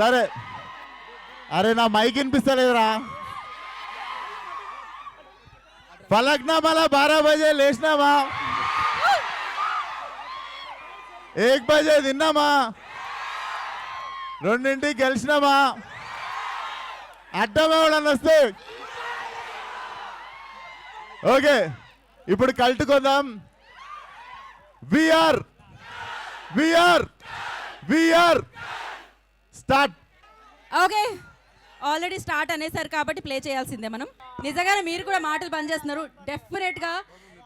సరే అరే నా మైక్ వినిపిస్తలేదురా పలక్నామాలా 12 బజే లేచినామా 1 బజే తిన్నామా 2ంటికి గెలిచినామా అడ్డం ఎవడన్నా వస్తే ఓకే ఇప్పుడు కలుటుకుందాం we are start okay already start అనేసారు కాబట్టి ప్లే చేయాల్సిందే మనం. నిజంగానే మీరు కూడా మాటలు పనిచేస్తున్నారు. డెఫినెట్గా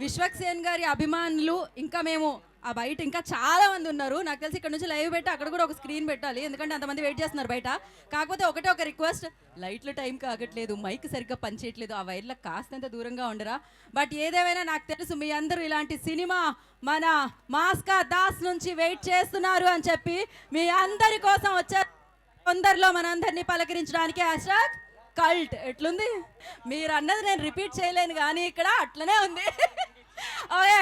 విశ్వక్సేన్ గారి అభిమానులు ఇంకా మేము ఆ బయట ఇంకా చాలా మంది ఉన్నారు. నాకు తెలిసి ఇక్కడ నుంచి లైవ్ పెట్టి అక్కడ కూడా ఒక స్క్రీన్ పెట్టాలి, ఎందుకంటే అంతమంది వెయిట్ చేస్తున్నారు బయట. కాకపోతే ఒకటే ఒక రిక్వెస్ట్, లైట్లు టైం కాగట్లేదు, మైక్ సరిగ్గా పనిచేయట్లేదు, ఆ వైర్లకు కాస్తంత దూరంగా ఉండరా. బట్ ఏదేమైనా నాకు తెలుసు మీ అందరూ ఇలాంటి సినిమా మన మాస్కా దాస్ నుంచి వెయిట్ చేస్తున్నారు అని చెప్పి మీ అందరి కోసం వచ్చారు. తొందరలో మనందరినీ పలకరించడానికి హ్యాష్‌ట్యాగ్ కల్ట్. ఎట్లుంది మీరు అన్నది నేను రిపీట్ చేయలేను కానీ ఇక్కడ అట్లనే ఉంది. Okay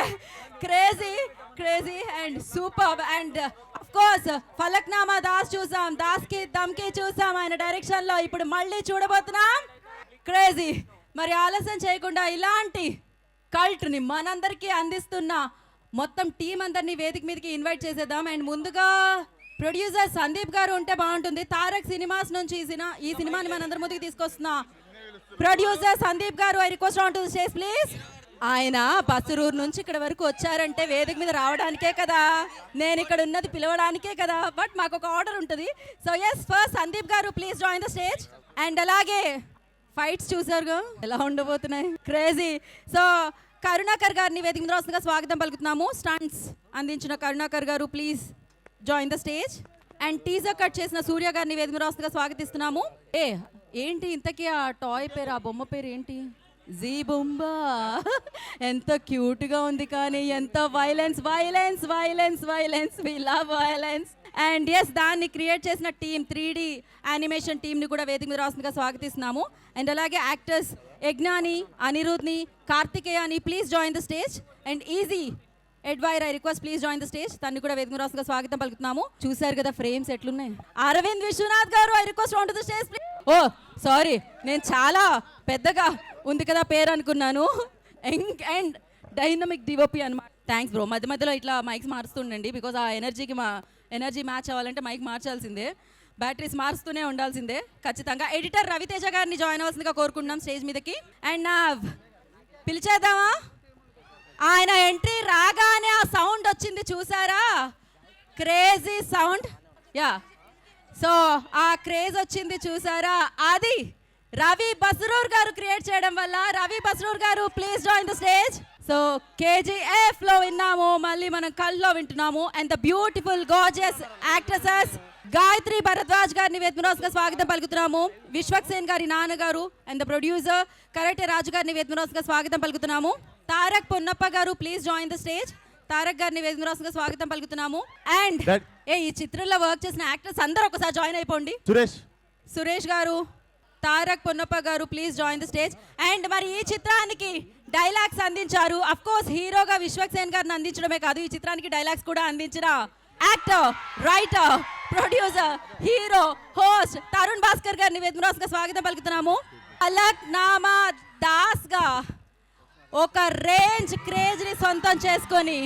crazy and super. And of course Falaknuma Das చూసాం, దాస్కి దమ్కి చూసాం ఆయన డైరెక్షన్లో. ఇప్పుడు మళ్ళీ చూడబోతున్నాం క్రేజీ. మరి ఆలస్యం చేయకుండా ఇలాంటి కల్ట్ని మనందరికీ అందిస్తున్న మొత్తం టీం అందరినీ వేదిక మీదకి ఇన్వైట్ చేసేద్దాం. అండ్ ముందుగా ప్రొడ్యూసర్ సందీప్ గారు ఉంటే బాగుంటుంది. తారక్ సినిమాస్ నుంచి ఈ సినిమాని మనందరి ముందుకు తీసుకొస్తున్న ప్రొడ్యూసర్ సందీప్ గారు, I request on to the stage please. ఆయన బసరూరు నుంచి ఇక్కడ వరకు వచ్చారంటే వేదిక మీద రావడానికే కదా, నేను ఇక్కడ ఉన్నది పిలవడానికే కదా. బట్ మాకు ఒక ఆర్డర్ ఉంటుంది. సో ఎస్, ఫస్ట్ సందీప్ గారు please join the stage. And అలాగే ఫైట్స్ చూసారుగా ఎలా ఉండబోతున్నాయి, క్రేజీ. సో కరుణాకర్ గారిని వేదిక మీద వస్తుందిగా స్వాగతం పలుకుతున్నాము. స్టంట్స్ అందించిన కరుణాకర్ గారు please join the stage. And teaser cut చేసిన సూర్య గారిని వేదిక మీద వస్తుందిగా స్వాగతిస్తున్నాము. ఏంటి ఇంతకీ ఆ టాయ్ పేరు, ఆ బొమ్మ పేరు ఏంటి? జీ బొమ్మ. ఎంత క్యూట్గా ఉంది కానీ ఎంత violence. We love violence. And yes, దాన్ని క్రియేట్ చేసిన టీమ్ 3D యానిమేషన్ టీమ్ని కూడా వేదిక మీద రాస్తుందిగా స్వాగతిస్తున్నాము. అండ్ అలాగే యాక్టర్స్ యజ్ఞాని, అనిరుద్ని, కార్తికేయాని please join the stage. And ఈజీ ఎడ్వైర్, I request please join the stage. తను కూడా వేదిక రాసుగా స్వాగతం పలుకుతున్నాము. చూసారు కదా ఫ్రేమ్స్ ఎట్లున్నాయి. Aravind Vishwanath garu, I request on to the stage please. Oh sorry, నేను చాలా పెద్దగా ఉంది కదా పేరు అనుకున్నాను. అండ్ డైనమిక్ డివోపి అనమాట. Thanks bro. మధ్య మధ్యలో ఇట్లా మైక్స్ మారుస్తుండండి, బికాజ్ ఆ ఎనర్జీ మ్యాచ్ అవ్వాలంటే మైక్ మార్చాల్సిందే, బ్యాటరీస్ మారుస్తూనే ఉండాల్సిందే ఖచ్చితంగా. ఎడిటర్ రవితేజ గారిని జాయిన్ అవ్వాల్సిందిగా కోరుకుంటున్నాం స్టేజ్ మీదకి. అండ్ నా పిలిచేద్దామా? ఆయన ఎంట్రీ రాగానే ఆ సౌండ్ వచ్చింది చూసారా, క్రేజీ సౌండ్. యా, సో ఆ క్రేజ్ వచ్చింది చూసారా, అది రవి బస్రూర్ గారు క్రియేట్ చేయడం వల్ల. రవి బస్రూర్ గారు please join the stage. So KGF లో విన్నాము, మళ్ళీ మనం కల్లో వింటున్నాము. And the beautiful gorgeous actresses Gayatri Bharadwaj గారిని వేదికగా స్వాగతం పలుకుతున్నాము. విశ్వక్సేన్ గారి నాన్నగారు and the producer Karate Raju గారిని వేదికగా స్వాగతం పలుకుతున్నాము. తారక్ పొన్నప్ప గారు please join the stage. Tarak గారిని వేదికగా స్వాగతం పలుకుతున్నాము. అండ్ ఈ చిత్రంలో వర్క్ చేసిన యాక్టర్స్ అందరూ ఒకసారి జాయిన్ అయిపోండి. సురేష్ గారు, తారక్ పొన్నప్ప గారు please join the stage. And మరి ఈ చిత్రానికి డైలాగ్స్ అందించారు, అఫ్ కోర్స్ హీరోగా విశ్వక్సేన్ గారిని అందించడమే కాదు, ఈ చిత్రానికి డైలాగ్స్ కూడా అందించిన actor, writer, producer, hero, host Tarun Bhaskar గారిని వేదికగా స్వాగతం పలుకుతున్నాము. ఫలక్నామా దాస్ గా ఒక రేంజ్ క్రేజ్ని సొంతం చేసుకొని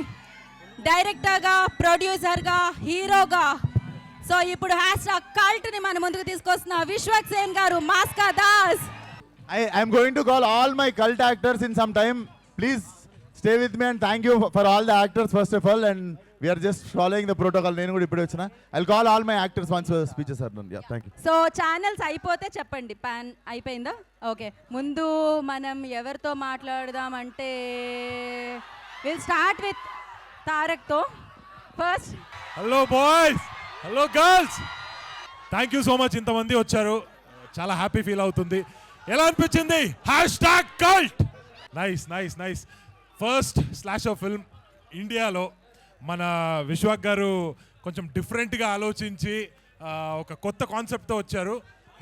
డైరెక్టర్గా, ప్రొడ్యూసర్గా, హీరోగా, సో ఇప్పుడు హ్యాష్‌ట్యాగ్ కల్ట్ని మన ముందుకు తీసుకొస్తున్న విశ్వక్సేన్ గారు, మాస్కా Das. I'm going to call all my cult actors in some time. Please stay with me and thank you for all the actors first of all, and we are just following the protocol. నేను కూడా ఇప్పుడే వచ్చిన. I'll call all my actors once speeches are done. Yeah, thank you. So channels అయిపోతే చెప్పండి. పాన్ అయిపోయిందా? Okay, ముందు మనం ఎవరితో మాట్లాడదామంటే విల్ స్టార్ట్ విత్ తారక్తో first. Hello boys, hello girls, thank you so much. ఇంతమంది వచ్చారు, చాలా హ్యాపీ ఫీల్ అవుతుంది. ఎలా అనిపించింది? Hashtag cult. Nice. First slasher film ఇండియాలో మన విశ్వాక్ గారు కొంచెం డిఫరెంట్గా ఆలోచించి ఒక కొత్త కాన్సెప్ట్తో వచ్చారు.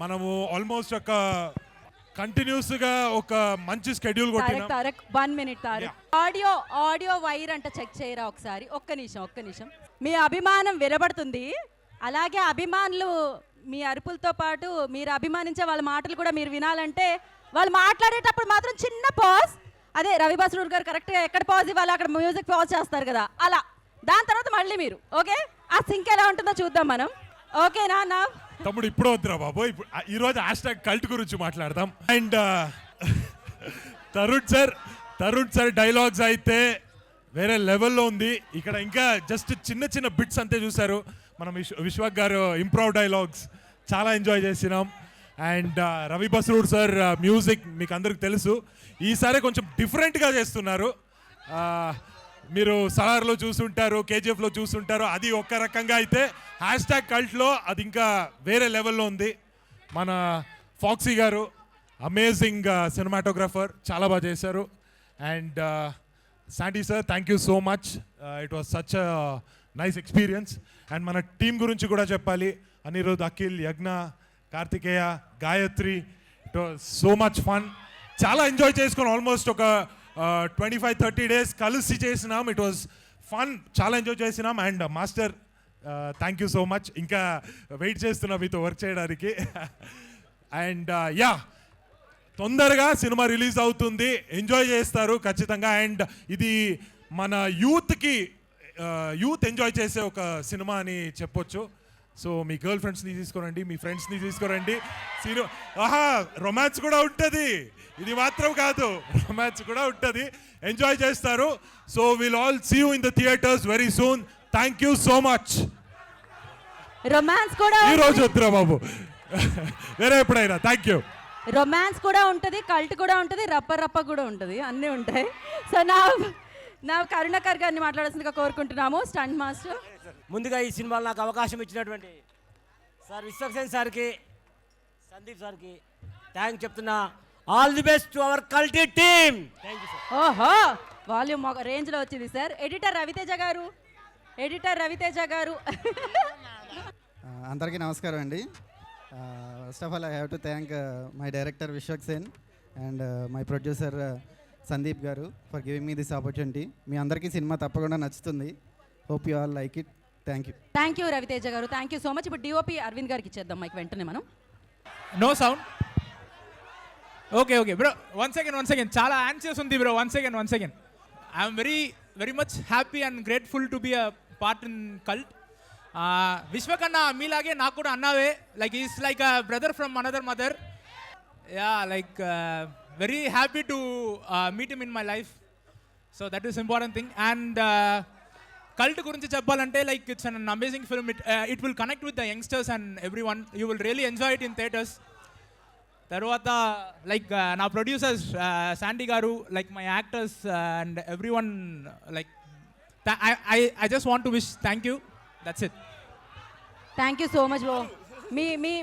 మనము ఆల్మోస్ట్ ఒక కంటిన్యూస్గా ఒక మంచి స్కెడ్యూల్ కొట్టినాం. Tarak 1 minute Tarak, audio wire అంట చెక్ చేయరా ఒకసారి. ఒక్క నిమిషం. మీ అభిమానం వినబడుతుంది, అలాగే అభిమానులు మీ అరుపులతో పాటు మీరు అభిమానించే వాళ్ళ మాటలు కూడా మీరు వినాలంటే వాళ్ళు మాట్లాడేటప్పుడు మాత్రం చిన్న పాజ్, అదే రవి బస్రూర్ గారు కరెక్ట్గా ఎక్కడ పాజ్ ఇవ్వాలి అక్కడ మ్యూజిక్ పాజ్ చేస్తారు కదా, అలా దాని తర్వాత మళ్ళీ మీరు ఓకే, ఆ సింక్ ఎలా ఉంటుందో చూద్దాం మనం. ఓకేనా నా తమ్ముడు ఇప్పుడు వద్దురా బాబు, ఇప్పుడు ఈరోజు హ్యాష్ కల్ట్ గురించి మాట్లాడదాం. అండ్ తరుణ్ సార్ డైలాగ్స్ అయితే వేరే లెవెల్లో ఉంది. ఇక్కడ ఇంకా జస్ట్ చిన్న చిన్న బిట్స్ అంతే చూసారు. మనం విశ్వక్ గారు ఇంప్రూవ్ డైలాగ్స్ చాలా ఎంజాయ్ చేసినాం. And Ravi Basrur sir music మీకు అందరికి తెలుసు, ఈసారి కొంచెం డిఫరెంట్గా చేస్తున్నారు. మీరు సలార్లో చూసుంటారు, కేజీఎఫ్లో చూసుంటారు, అది ఒక రకంగా అయితే హ్యాష్ ట్యాగ్ కల్ట్లో అది ఇంకా వేరే లెవెల్లో ఉంది. మన ఫాక్సీ గారు అమేజింగ్ సినిమాటోగ్రాఫర్, చాలా బాగా చేశారు. And Sandy sir thank you so much, it was such a nice experience. And మన టీం గురించి కూడా చెప్పాలి, Anirudh, Akhil, Yagna, Karthikeya, Gayatri, it was so much fun. చాలా ఎంజాయ్ చేసుకొని ఆల్మోస్ట్ ఒక 25-30 days కలిసి చేసినాం. ఇట్ వాజ్ ఫన్, చాలా ఎంజాయ్ చేసినాం. And master thank you so much, ఇంకా వెయిట్ చేస్తున్నా మీతో వర్క్ చేయడానికి. అండ్ యా, తొందరగా సినిమా రిలీజ్ అవుతుంది, ఎంజాయ్ చేస్తారు ఖచ్చితంగా. అండ్ ఇది మన యూత్ ఎంజాయ్ చేసే ఒక సినిమా అని చెప్పొచ్చు. సో మీ గర్ల్ ఫ్రెండ్స్ని తీసుకురండి, మీ ఫ్రెండ్స్ని తీసుకురండి. రొమాన్స్ కూడా ఉంటుంది, ఇది మాత్రం కాదు, రొమాన్స్ కూడా ఉంటుంది, ఎంజాయ్ చేస్తారు. So will all see you in the theatres very soon. Thank you so much. Romance కూడా ఈ రోజు వద్దురా బాబు, వేరే ఎప్పుడైనా. Thank you. రొమాన్స్ కూడా ఉంటుంది, కల్ట్ కూడా ఉంటుంది, రప్ప కూడా ఉంటుంది, అన్నీ ఉంటాయి. సో నా కరుణాకర్ గారిని మాట్లాడాల్సిందిగా కోరుకుంటున్నాము, స్టంట్ మాస్టర్. ముందుగా ఈ సినిమాలో నాకు అవకాశం ఇచ్చినటువంటి సార్ విశ్వక్సేన్ సార్కి, సందీప్ సార్కి థ్యాంక్ చెప్తున్నా. All the best to our culty team. Thank you sir. ఓహో, వాల్యూమ్ ఒక రేంజ్లో వచ్చింది సార్. ఎడిటర్ రవితేజ గారు. అందరికీ నమస్కారం అండి. First of all I have to thank my director Vishwaksen and my producer Sandeep గారు for giving me this opportunity. మీ అందరికీ సినిమా తప్పకుండా నచ్చుతుంది. Hope you all like it. Thank you Raviteja గారు, థ్యాంక్ యూ సో మచ్. ఇప్పుడు డిఓపి అరవింద్ గారికి ఇచ్చేద్దాం మైక్ వెంటనే మనం. No sound. Okay bro, one second. చాలా ఆన్సియస్ ఉంది bro. One second. I'm very much happy and grateful to be a part in Cult. విశ్వకన్నా మీలాగే నాకు కూడా అన్నావే, like is like a brother from another mother. Yeah, like very happy to meet him in my life. So that is important thing. And Cult గురించి చెప్పాలంటే like it's an amazing film. It will connect with the youngsters and every one. You will really enjoy it in theatres. తర్వాత like నా producers Sandy గారు, like my actors and every one, like I just want to wish thank you. That's it. Thank you so much bro.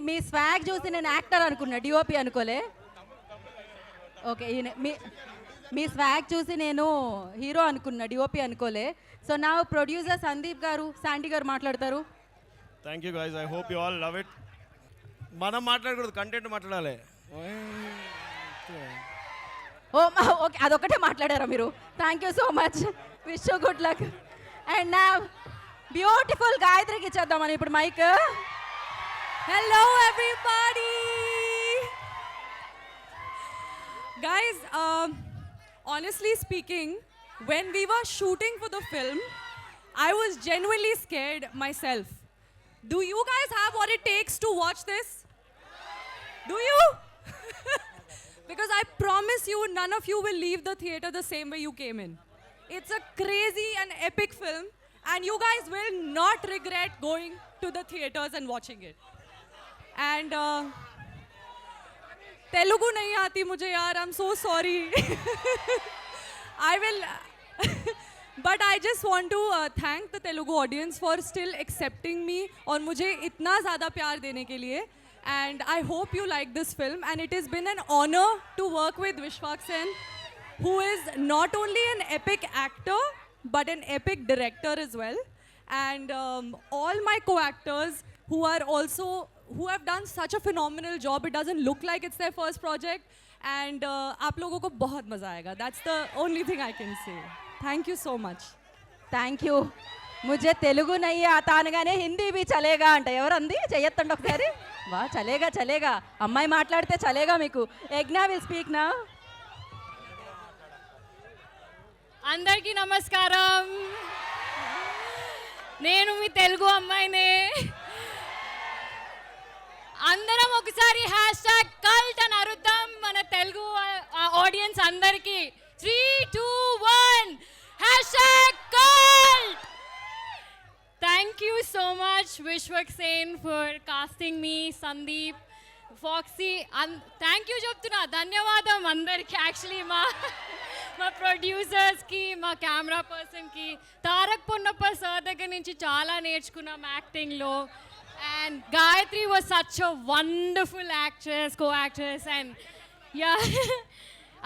Me swag చూసి నేను actor అనుకున్నా, DOP అనుకోలే. Okay, మీ swag చూసి నేను hero అనుకున్నా, DOP అనుకోలే. So నా ప్రొడ్యూసర్ సందీప్ గారు, శాండీ గారు మాట్లాడతారు. Thank you guys, I hope you all love it. మనం మాట్లాడకూడదు, కంటెంట్ మాట్లాడాలి. ఓకే, అదొకటే మాట్లాడారా మీరు? Thank you so much, wish you good luck. And నా బ్యూటిఫుల్ గాయత్రికి ఇచ్చేద్దాం మనం ఇప్పుడు mic. Hello everybody! Guys, honestly speaking, when we were shooting for the film, I was genuinely scared myself. Do you guys have what it takes to watch this? Do you? Because I promise you, none of you will leave the theater the same way you came in. It's a crazy and epic film, and you guys will not regret going to the theaters and watching it. And Telugu nahi aati mujhe yaar, I'm so sorry. I will but I just want to thank the Telugu audience for still accepting me और मुझे इतना ज़्यादा प्यार देने के लिए. And I hope you like this film, and it has been an honor to work with Vishwaksen, who is not only an epic actor but an epic director as well. And all my co-actors who have done such a phenomenal job. It doesn't look like it's their first project, and आप लोगों को बहुत मज़ा आएगा. That's the only thing I can say. Thank you so much. Thank you. ముझे తెలుగు నయ్యి ఆతా అనగానే హిందీ బి చలేగా అంట. ఎవరంది చెయ్యొత్తండి ఒకసారి. వా చలేగా చలేగా, అమ్మాయి మాట్లాడితే చలేగా మీకు. యజ్ఞ విల్ స్పీక్ నా. అందరికీ నమస్కారం. నేను మీ తెలుగు అమ్మాయినే. అందరం ఒకసారి #cult అని అరుద్దాం మన తెలుగు ఆడియన్స్ అందరికీ. 3, 2, 1 #cult. Thank you so much Vishwak Sen for casting me, Sandeep, Foxy. Thank you చెప్తున్నా, ధన్యవాదం అందరికి. యాక్చువల్లీ మా ప్రొడ్యూసర్స్కి, మా కెమెరా పర్సన్కి, తారక్ పొన్నప్ప సార్ దగ్గర నుంచి చాలా నేర్చుకున్నాం యాక్టింగ్లో. And Gayathri was such a wonderful actress, co-actress. And yeah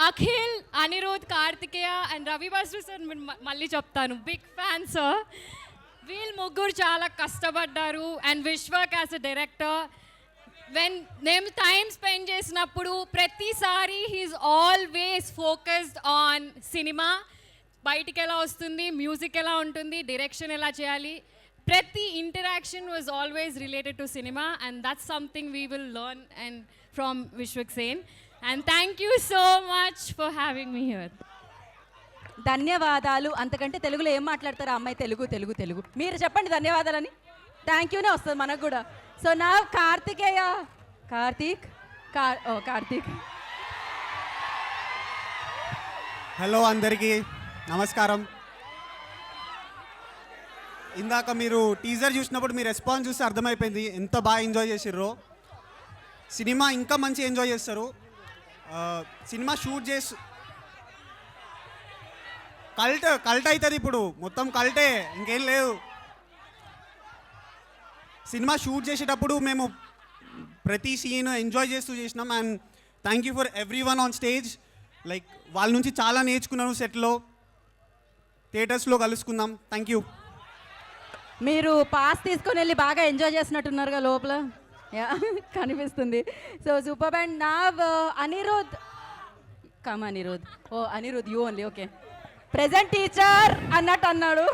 Akhil, Anirudh, Karthikeya and Ravi Basrur sir మళ్ళీ చెప్తాను, బిగ్ ఫ్యాన్ సార్. వీళ్ళు ముగ్గురు చాలా కష్టపడ్డారు. And Vishwak as a director, మేము టైం స్పెండ్ చేసినప్పుడు ప్రతిసారి he's always focused on cinema. బయటికి ఎలా వస్తుంది, మ్యూజిక్ ఎలా ఉంటుంది, డైరెక్షన్ ఎలా చేయాలి, ప్రతి interaction was always related to cinema. And that's something we will learn and from Vishwak Sen. And thank you so much for having me here. ధన్యవాదాలు. అంతకంటే తెలుగులో ఏం మాట్లాడతారు ఆ అమ్మాయి? తెలుగు తెలుగు తెలుగు. మీరు చెప్పండి ధన్యవాదాలని. థ్యాంక్ యూనే వస్తుంది మనకు కూడా. సో నా కార్తికేయ, కార్తీక్. హలో అందరికీ నమస్కారం. ఇందాక మీరు టీజర్ చూసినప్పుడు మీ రెస్పాన్స్ చూస్తే అర్థమైపోయింది ఎంత బాగా ఎంజాయ్ చేసిర్రో. సినిమా ఇంకా మంచి ఎంజాయ్ చేస్తారు. సినిమా షూట్ చేసి కల్ట్ అవుతుంది. ఇప్పుడు మొత్తం కల్టే, ఇంకేం లేదు. సినిమా షూట్ చేసేటప్పుడు మేము ప్రతి సీన్ ఎంజాయ్ చేస్తూ చేసినాం. And thank you for every one on stage. Like వాళ్ళ నుంచి చాలా నేర్చుకున్నాను. సెట్లో, థియేటర్స్లో కలుసుకుందాం. Thank you. మీరు పాస్ తీసుకొని వెళ్ళి బాగా ఎంజాయ్ చేసినట్టున్నారుగా లోపల, కనిపిస్తుంది. So super band. నా Anirudh, Anirudh, Anirudh you only. Okay, present teacher అన్నట్టు అన్నాడు.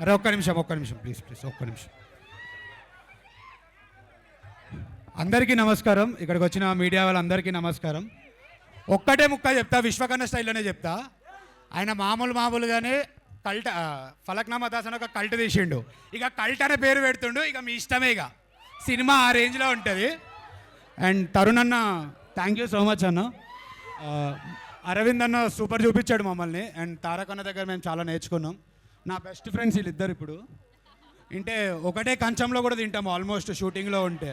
అరే ఒక్క నిమిషం ప్లీజ్ ఒక్క నిమిషం. అందరికీ నమస్కారం, ఇక్కడికి వచ్చిన మీడియా వాళ్ళందరికీ నమస్కారం. ఒక్కటే ముక్క చెప్తా, విశ్వకర్ణ స్టైల్లోనే చెప్తా. ఆయన మామూలుగానే కల్ట్, ఫలక్నామా దాస్ అని ఒక కల్ట్ తీసిండు. ఇక కల్ట్ అనే పేరు పెడుతుండు, ఇక మీ ఇష్టమే. ఇక సినిమా ఆ రేంజ్లో ఉంటుంది. అండ్ తరుణ్ అన్న, థ్యాంక్ యూ సో మచ్ అన్న. అరవింద్ అన్న సూపర్ చూపించాడు మమ్మల్ని. అండ్ తారక్ అన్న దగ్గర మేము చాలా నేర్చుకున్నాం. నా బెస్ట్ ఫ్రెండ్స్ వీళ్ళిద్దరు. ఇప్పుడు అంటే ఒకటే కంచంలో కూడా తింటాము ఆల్మోస్ట్ షూటింగ్లో ఉంటే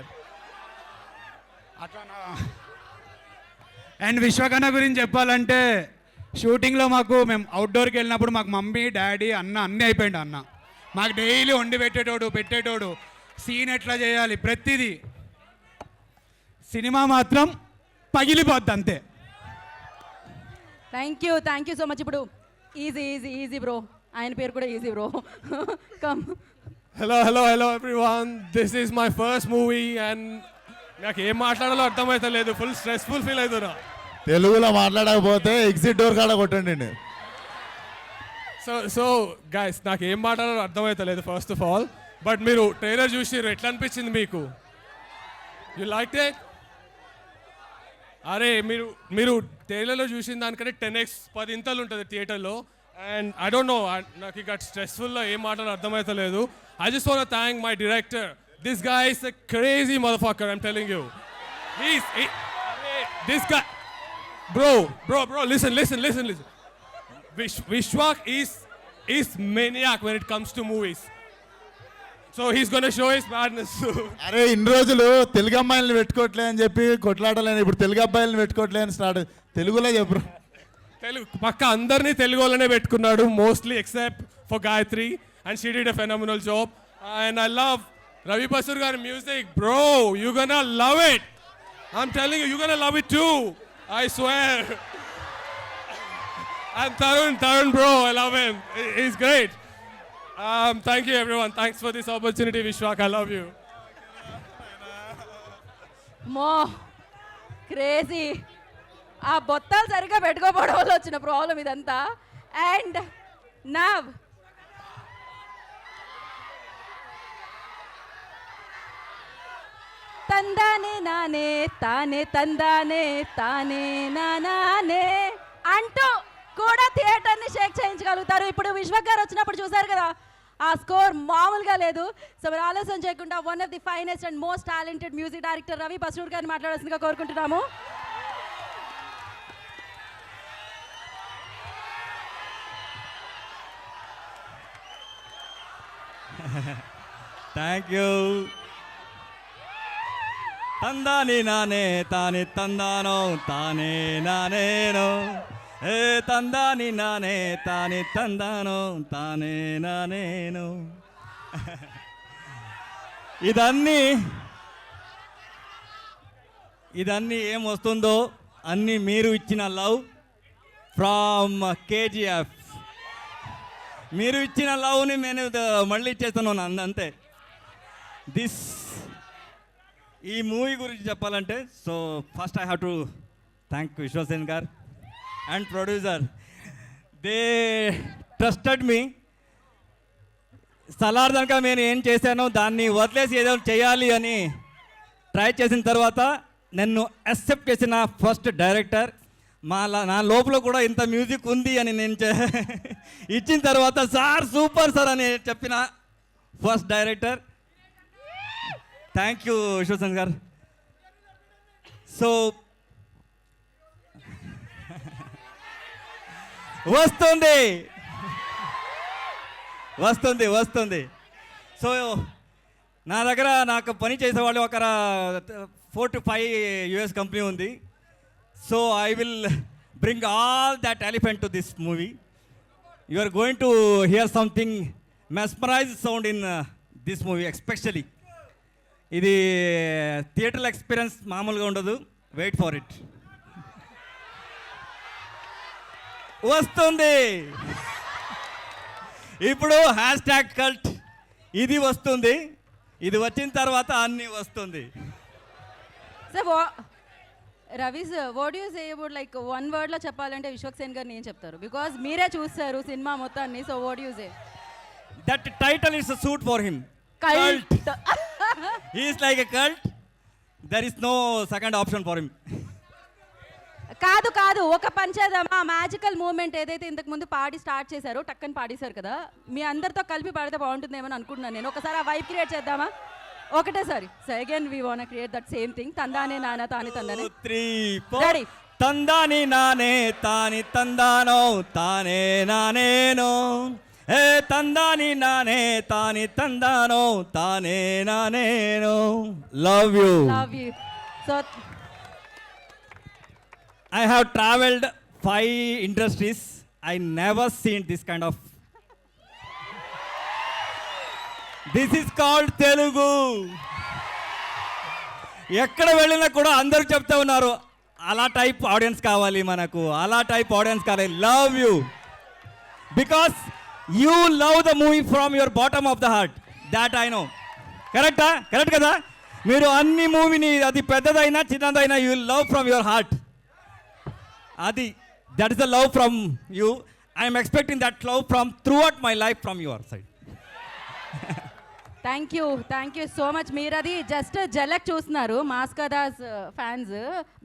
అట్లా. అండ్ విశ్వకర్ణ గురించి చెప్పాలంటే, షూటింగ్లో మేము అవుట్డోర్కి వెళ్ళినప్పుడు మాకు మమ్మీ, డాడీ, అన్నీ అయిపోయింది. అన్న మాకు డైలీ వండి పెట్టేటోడు, సీన్ ఎట్లా చేయాలి ప్రతిదీ. సినిమా మాత్రం పగిలిపోద్ది అంతే. Thank you so much. ఇప్పుడు ఈజీ బ్రో, ఆయన పేరు కూడా easy bro. Come. Hello everyone, this is my first movie and నాకు ఏం మాట్లాడాలో అర్థమవుతలేదు. ఫుల్ స్ట్రెస్ఫుల్ ఫీల్ అవుతున్నా. తెలుగులో మాట్లాడకపోతే ఎగ్జిట్ డోర్ కాడ కొట్టండి. సో గైస్, నాకు ఏం మాట్లాడాలో అర్థమవుతలేదు ఫస్ట్ ఆఫ్ ఆల్. బట్ మీరు ట్రైలర్ చూసి ఎట్లా అనిపించింది మీకు? You like it? అరే మీరు ట్రైలర్లో చూసిన దానికంటే 10x 10 ఇంతలు ఉంటుంది థియేటర్లో. అండ్ ఐ డోంట్ నో, నాకు ఇక స్ట్రెస్ఫుల్లో ఏం మాట్లాడాలో అర్థమవుతలేదు. I just want to thank my director. This guy is a crazy motherfucker, I'm telling you. This guy, bro, listen. Vishwak is maniac when it comes to movies. So he's gonna show his madness. అరే ఇన్ని రోజులు తెలుగు అమ్మాయిలను పెట్టుకోవట్లే అని చెప్పి కొట్లాడలేను, ఇప్పుడు తెలుగు అబ్బాయిలను పెట్టుకోవట్లే అని start. తెలుగులో చెప్పరు. తెలుగు పక్క అందరినీ తెలుగు వాళ్ళనే పెట్టుకున్నాడు, mostly except for Gayatri. And she did a phenomenal job. And I love Ravi Basur gar music, bro. You're gonna love it. I'm telling you, you're gonna love it too. I swear. And Tarun, bro, I love him. He's great. Thank you, everyone. Thanks for this opportunity, Vishwak. I love you. మో crazy. ఆ బొత్తాలు సరిగ్గా పెట్టుకోపోవడం వల్ల వచ్చిన problem ఇదంతా. And now తందానే నానే తానే తందానే తానే నానే అంటూ కూడా థియేటర్ని షేక్ చేయించగలుగుతారు. ఇప్పుడు విశ్వక్ గారు వచ్చినప్పుడు చూసారు కదా, ఆ స్కోర్ మామూలుగా లేదు. సో మరి ఆలస్యం చేయకుండా one of the finest and most talented music director Ravi Basrur గారిని మాట్లాడాల్సిందిగా కోరుకుంటున్నాము. Thank you. తందాని నానే తాని తందానో తానే నానేనో, ఏ తందాని నానే తాని తందానో తానే నానేను. ఇదన్నీ ఏం వస్తుందో అన్నీ మీరు ఇచ్చిన లవ్ ఫ్రమ్ కేజీఎఫ్. మీరు ఇచ్చిన లవ్ని నేను మళ్ళీ ఇచ్చేస్తున్నాను అంతే. ఈ మూవీ గురించి చెప్పాలంటే, so first I have to thank Vishwaksen గారు and producer. They trusted me. Salaar దాకా నేను ఏం చేశానో దాన్ని వదిలేసి ఏదో చేయాలి అని ట్రై చేసిన తర్వాత నన్ను యాక్సెప్ట్ చేసిన ఫస్ట్ డైరెక్టర్. నా లోపల కూడా ఇంత మ్యూజిక్ ఉంది అని నేను ఇచ్చిన తర్వాత సార్ సూపర్ సార్ అని చెప్పిన first director. Thank you Vishwasen గారు. సో వస్తుంది వస్తుంది వస్తుంది. సో నా దగ్గర నాకు పని చేసేవాళ్ళు ఒక 4 to 5 US కంపెనీ ఉంది. So I will bring all that elephant to this movie. You are going to hear something mesmerize sound in this movie. Especially ఇది థియేటర్ ఎక్స్పీరియన్స్ మామూలుగా ఉండదు. Wait for it. వస్తుంది ఇప్పుడు #cult. ఇది వస్తుంది. ఇది వచ్చిన తర్వాత అన్నీ వస్తుంది. So Ravi sir, what you say about like one వర్డ్లో చెప్పాలంటే విశ్వక్ సేన్ గారిని ఏం చెప్తారు? బికాజ్ మీరే చూస్తారు సినిమా మొత్తాన్ని. So what you say? That title is suit for him. Cult. He is like a cult. There is no second option for him. కాదు కాదు, ఒక పని చేద్దామా? మ్యాజికల్ మూమెంట్ ఏదైతే ఇంతకు ముందు పాడి స్టార్ట్ చేశారో టక్కని పాడేశారు కదా, మీ అందరితో కలిపి పాడితే బాగుంటుందేమో అనుకుంటున్నాను నేను. ఒకసారి ఆ వైబ్ క్రియేట్ చేద్దామా? ఒకటేసారి. So again we want create that same thing. తందానే నానా తాని తందానే. 3 4 రెడీ. తందాని నానే తాని తందానో తానే నానేనో, ఏ తందాని నానే తాని తందానో తానే నానేనో. Love you. Love you. So I have traveled 5 industries. I never seen this kind of. This is called Telugu. ఎక్కడ వెళ్ళినా కూడా అందరూ చెప్తా ఉన్నారు, అలా టైప్ ఆడియన్స్ కావాలి మనకు, అలా టైప్ ఆడియన్స్ కావాలి. Love you because you love the movie from your bottom of the heart. That I know. కరెక్టా? కరెక్ట్ కదా? మీరు అన్ని మూవీని, అది పెద్దదైనా చిన్నదైనా, you love from your heart. అది that is the love from you. I'm expecting that love from throughout my life from your side. Thank you so much. మీరు అది జస్ట్ జలక్ చూస్తున్నారు, మాస్కదాస్ ఫ్యాన్స్.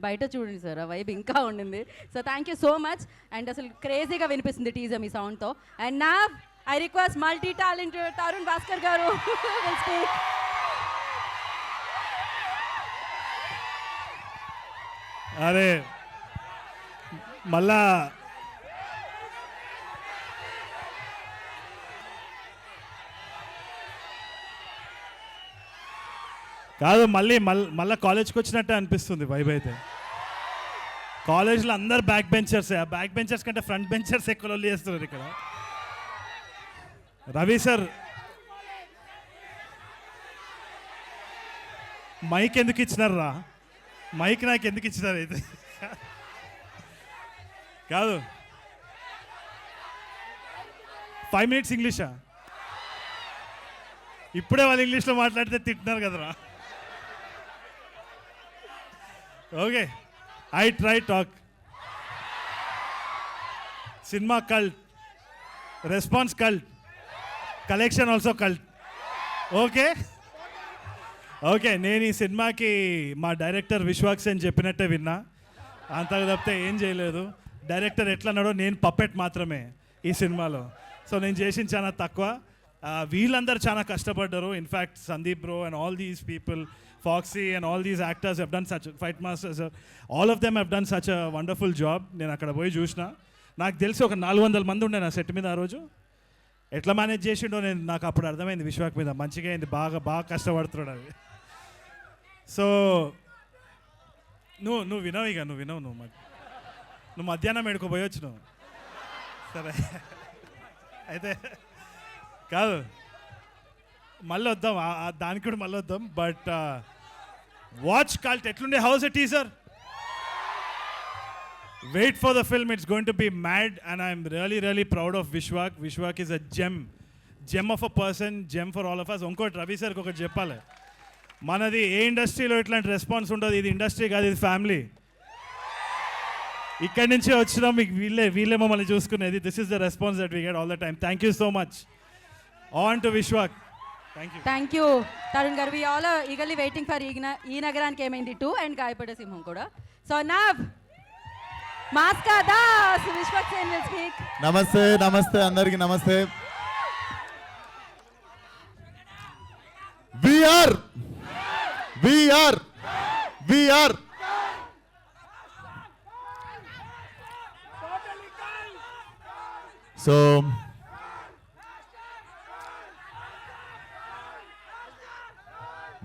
బయట చూడండి సార్, ఆ వైబ్ ఇంకా ఉండింది. So thank you so much. And అసలు క్రేజీగా వినిపిస్తుంది టీజర్ మీ సౌండ్తో. అండ్ నా I request multi talented Tarun Bhaskar గారు will speak. అరే మళ్ళా కాదు, మళ్ళీ కాలేజ్కి వచ్చినట్టే అనిపిస్తుంది వైబ్ అయితే. కాలేజ్లో అందరు బ్యాక్ బెంచర్స్, ఆ బ్యాక్ బెంచర్స్ కంటే ఫ్రంట్ బెంచర్స్ ఎక్కువ లొల్లి చేస్తున్నారు ఇక్కడ. రవి సార్ మైక్ ఎందుకు ఇచ్చినారా? మైక్ నాకు ఎందుకు ఇచ్చినారు అయితే? కాదు, 5 minutes ఇంగ్లీషా? ఇప్పుడే వాళ్ళు ఇంగ్లీష్లో మాట్లాడితే తింటున్నారు కదరా. Okay, I try talk. Cinema cult, response cult, collection also cult. Okay okay, నేను ఈ సినిమాకి మా డైరెక్టర్ విశ్వాక్స్ అని చెప్పినట్టే విన్నా, అంతకు తప్పితే ఏం చేయలేదు. డైరెక్టర్ ఎట్లా అన్నాడో నేను పప్పెట్ మాత్రమే ఈ సినిమాలో. సో నేను చేసిన చాలా తక్కువ. వీళ్ళందరూ చాలా కష్టపడ్డారు. In fact Sandeep bro and all these people, Foxy and all these actors have done such, Fight Masters, all of them have done such a wonderful job. నేను అక్కడ పోయి చూసిన, నాకు తెలిసి ఒక 400 మంది ఉండే నా సెట్ మీద ఆ రోజు. ఎట్లా మేనేజ్ చేసిండో నాకు అప్పుడు అర్థమైంది విశ్వాక్ మీద. మంచిగా అయింది, బాగా కష్టపడుతున్నాడు అది. సో నువ్వు వినవు ఇక, నువ్వు మధ్యాహ్నం ఎడుకోపోయొచ్చు నువ్వు. సరే అయితే కాదు, మళ్ళీ వద్దాం, దానికి కూడా మళ్ళీ వద్దాం. బట్ వాచ్ కల్ట్ ఎట్లుండే, how's a teaser, wait for the film, it's going to be mad. And I'm really proud of Vishwak. Vishwak is a gem of a person, gem for all of us. ఇంకోటి రవి సార్కి ఒకటి చెప్పాలి, మనది ఏ ఇండస్ట్రీలో ఇట్లాంటి response ఉంటుంది, ఇది ఇండస్ట్రీ కాదు, ఇది ఫ్యామిలీ. ఇక్కడి నుంచే వచ్చినాం, మీకు వీళ్ళే మమ్మల్ని చూసుకునేది. This is the response that we get all the time. Thank you so much. On to Vishwak. Thank you Tharun గారు. We all eagerly waiting for ఈ నగరానికి ఏమైంది 2 అండ్ గాయపడే సింహం కూడా. సో నవ్ మాస్కా దాస్ విశ్వక్ సేన్ విల్ స్పీక్. నమస్తే అందరికి నమస్తే. We are so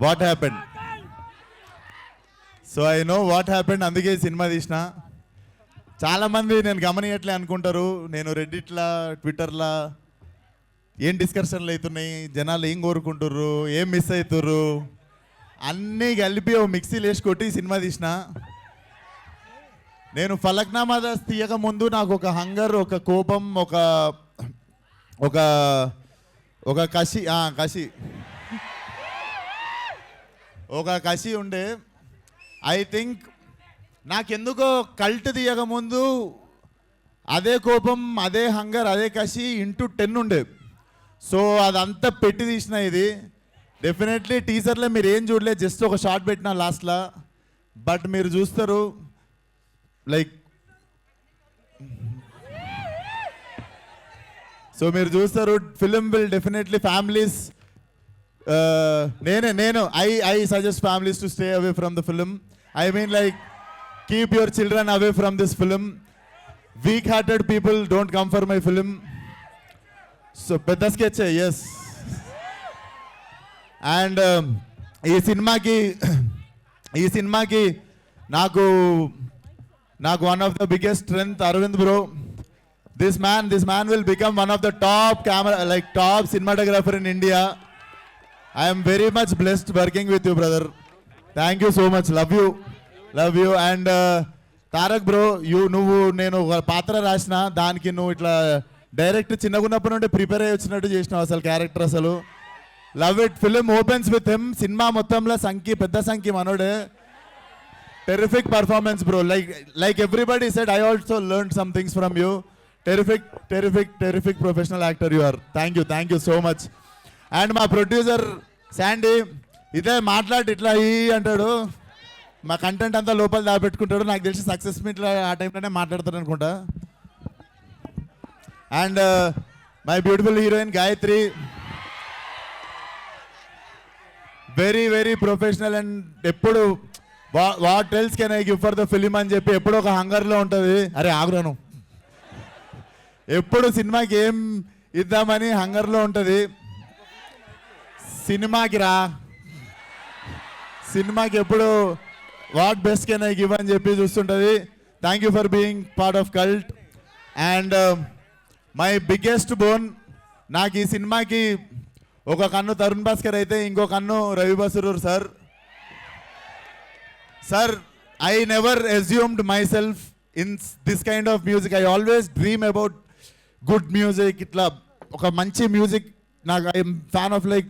what happened? So I know what happened, అందుకే సినిమా తీసిన. చాలామంది నేను గమనియట్లే అనుకుంటారు, నేను రెడ్డిట్లా ట్విట్టర్లా ఏం డిస్కషన్లు అవుతున్నాయి, జనాలు ఏం కోరుకుంటుర్రు, ఏం మిస్ అవుతుర్రు, అన్నీ కలిపి ఓ మిక్సీలు వేసి కొట్టి సినిమా తీసిన. నేను ఫలక్నామా దాస్ తీయక ముందు నాకు ఒక హంగర్, ఒక కోపం, ఒక కసి ఉండే. ఐ థింక్ నాకెందుకో కల్ట్ తీయక ముందు అదే కోపం, అదే హంగర్, అదే కసి ఇంటూ 10 ఉండే. సో అదంతా పెట్టి తీసిన ఇది. డెఫినెట్లీ టీజర్లో మీరు ఏం చూడలేదు, జస్ట్ ఒక షార్ట్ పెట్టిన లాస్ట్లో. బట్ మీరు చూస్తారు లైక్, సో మీరు చూస్తారు film will definitely families. I suggest families to stay away from the film. I mean like keep your children away from this film. Weak hearted people don't come for my film. So పెద్ద sketch, yes. And ఈ సినిమాకి నాకు one of the biggest strength Aravind bro. This man will become one of the top cinematographer in India. I am very much blessed working with you, brother. Thank you so much. Love you. And Tarak bro, నేను ఒక పాత్ర రాసిన, దానికి నువ్వు ఇట్లా direct చిన్నగున్నప్పటి నుండి prepare అయ్యి వచ్చినట్టు చేసినావు అసలు క్యారెక్టర్. అసలు love it. Film opens with him. Cinema మొత్తంలో పెద్ద సంఖ్య మనోడే. Terrific performance bro. Like everybody said, I also learn some things from you. Terrific professional actor you are. Thank you so much. And మా producer Sandy ఇదే మాట్లాడి ఇట్లా అంటాడు, మా కంటెంట్ అంతా లోపల దాపెట్టుకుంటాడు. నాకు తెలిసి సక్సెస్ మీట్లో ఆ టైంలోనే మాట్లాడతాడు అనుకుంటా. And my beautiful heroine Gayathri, very professional. And ఎప్పుడు what else can I give for the film అని చెప్పి ఎప్పుడు ఒక హంగర్లో ఉంటుంది. అరే ఆగురాను, ఎప్పుడు సినిమాకి ఏం ఇద్దామని హంగర్లో ఉంటుంది. సినిమాకి ఎప్పుడు what best can I give అని చెప్పి చూస్తుంటుంది. Thank you for being part of Cult. And my biggest bone, నాకు ఈ సినిమాకి ఒక కన్ను తరుణ్ భాస్కర్ అయితే ఇంకో కన్ను Ravi Basrur sir. I never assumed myself in this kind of music. I always dream about good music, ఇట్లా ఒక మంచి మ్యూజిక్. నాకు I'm fan of like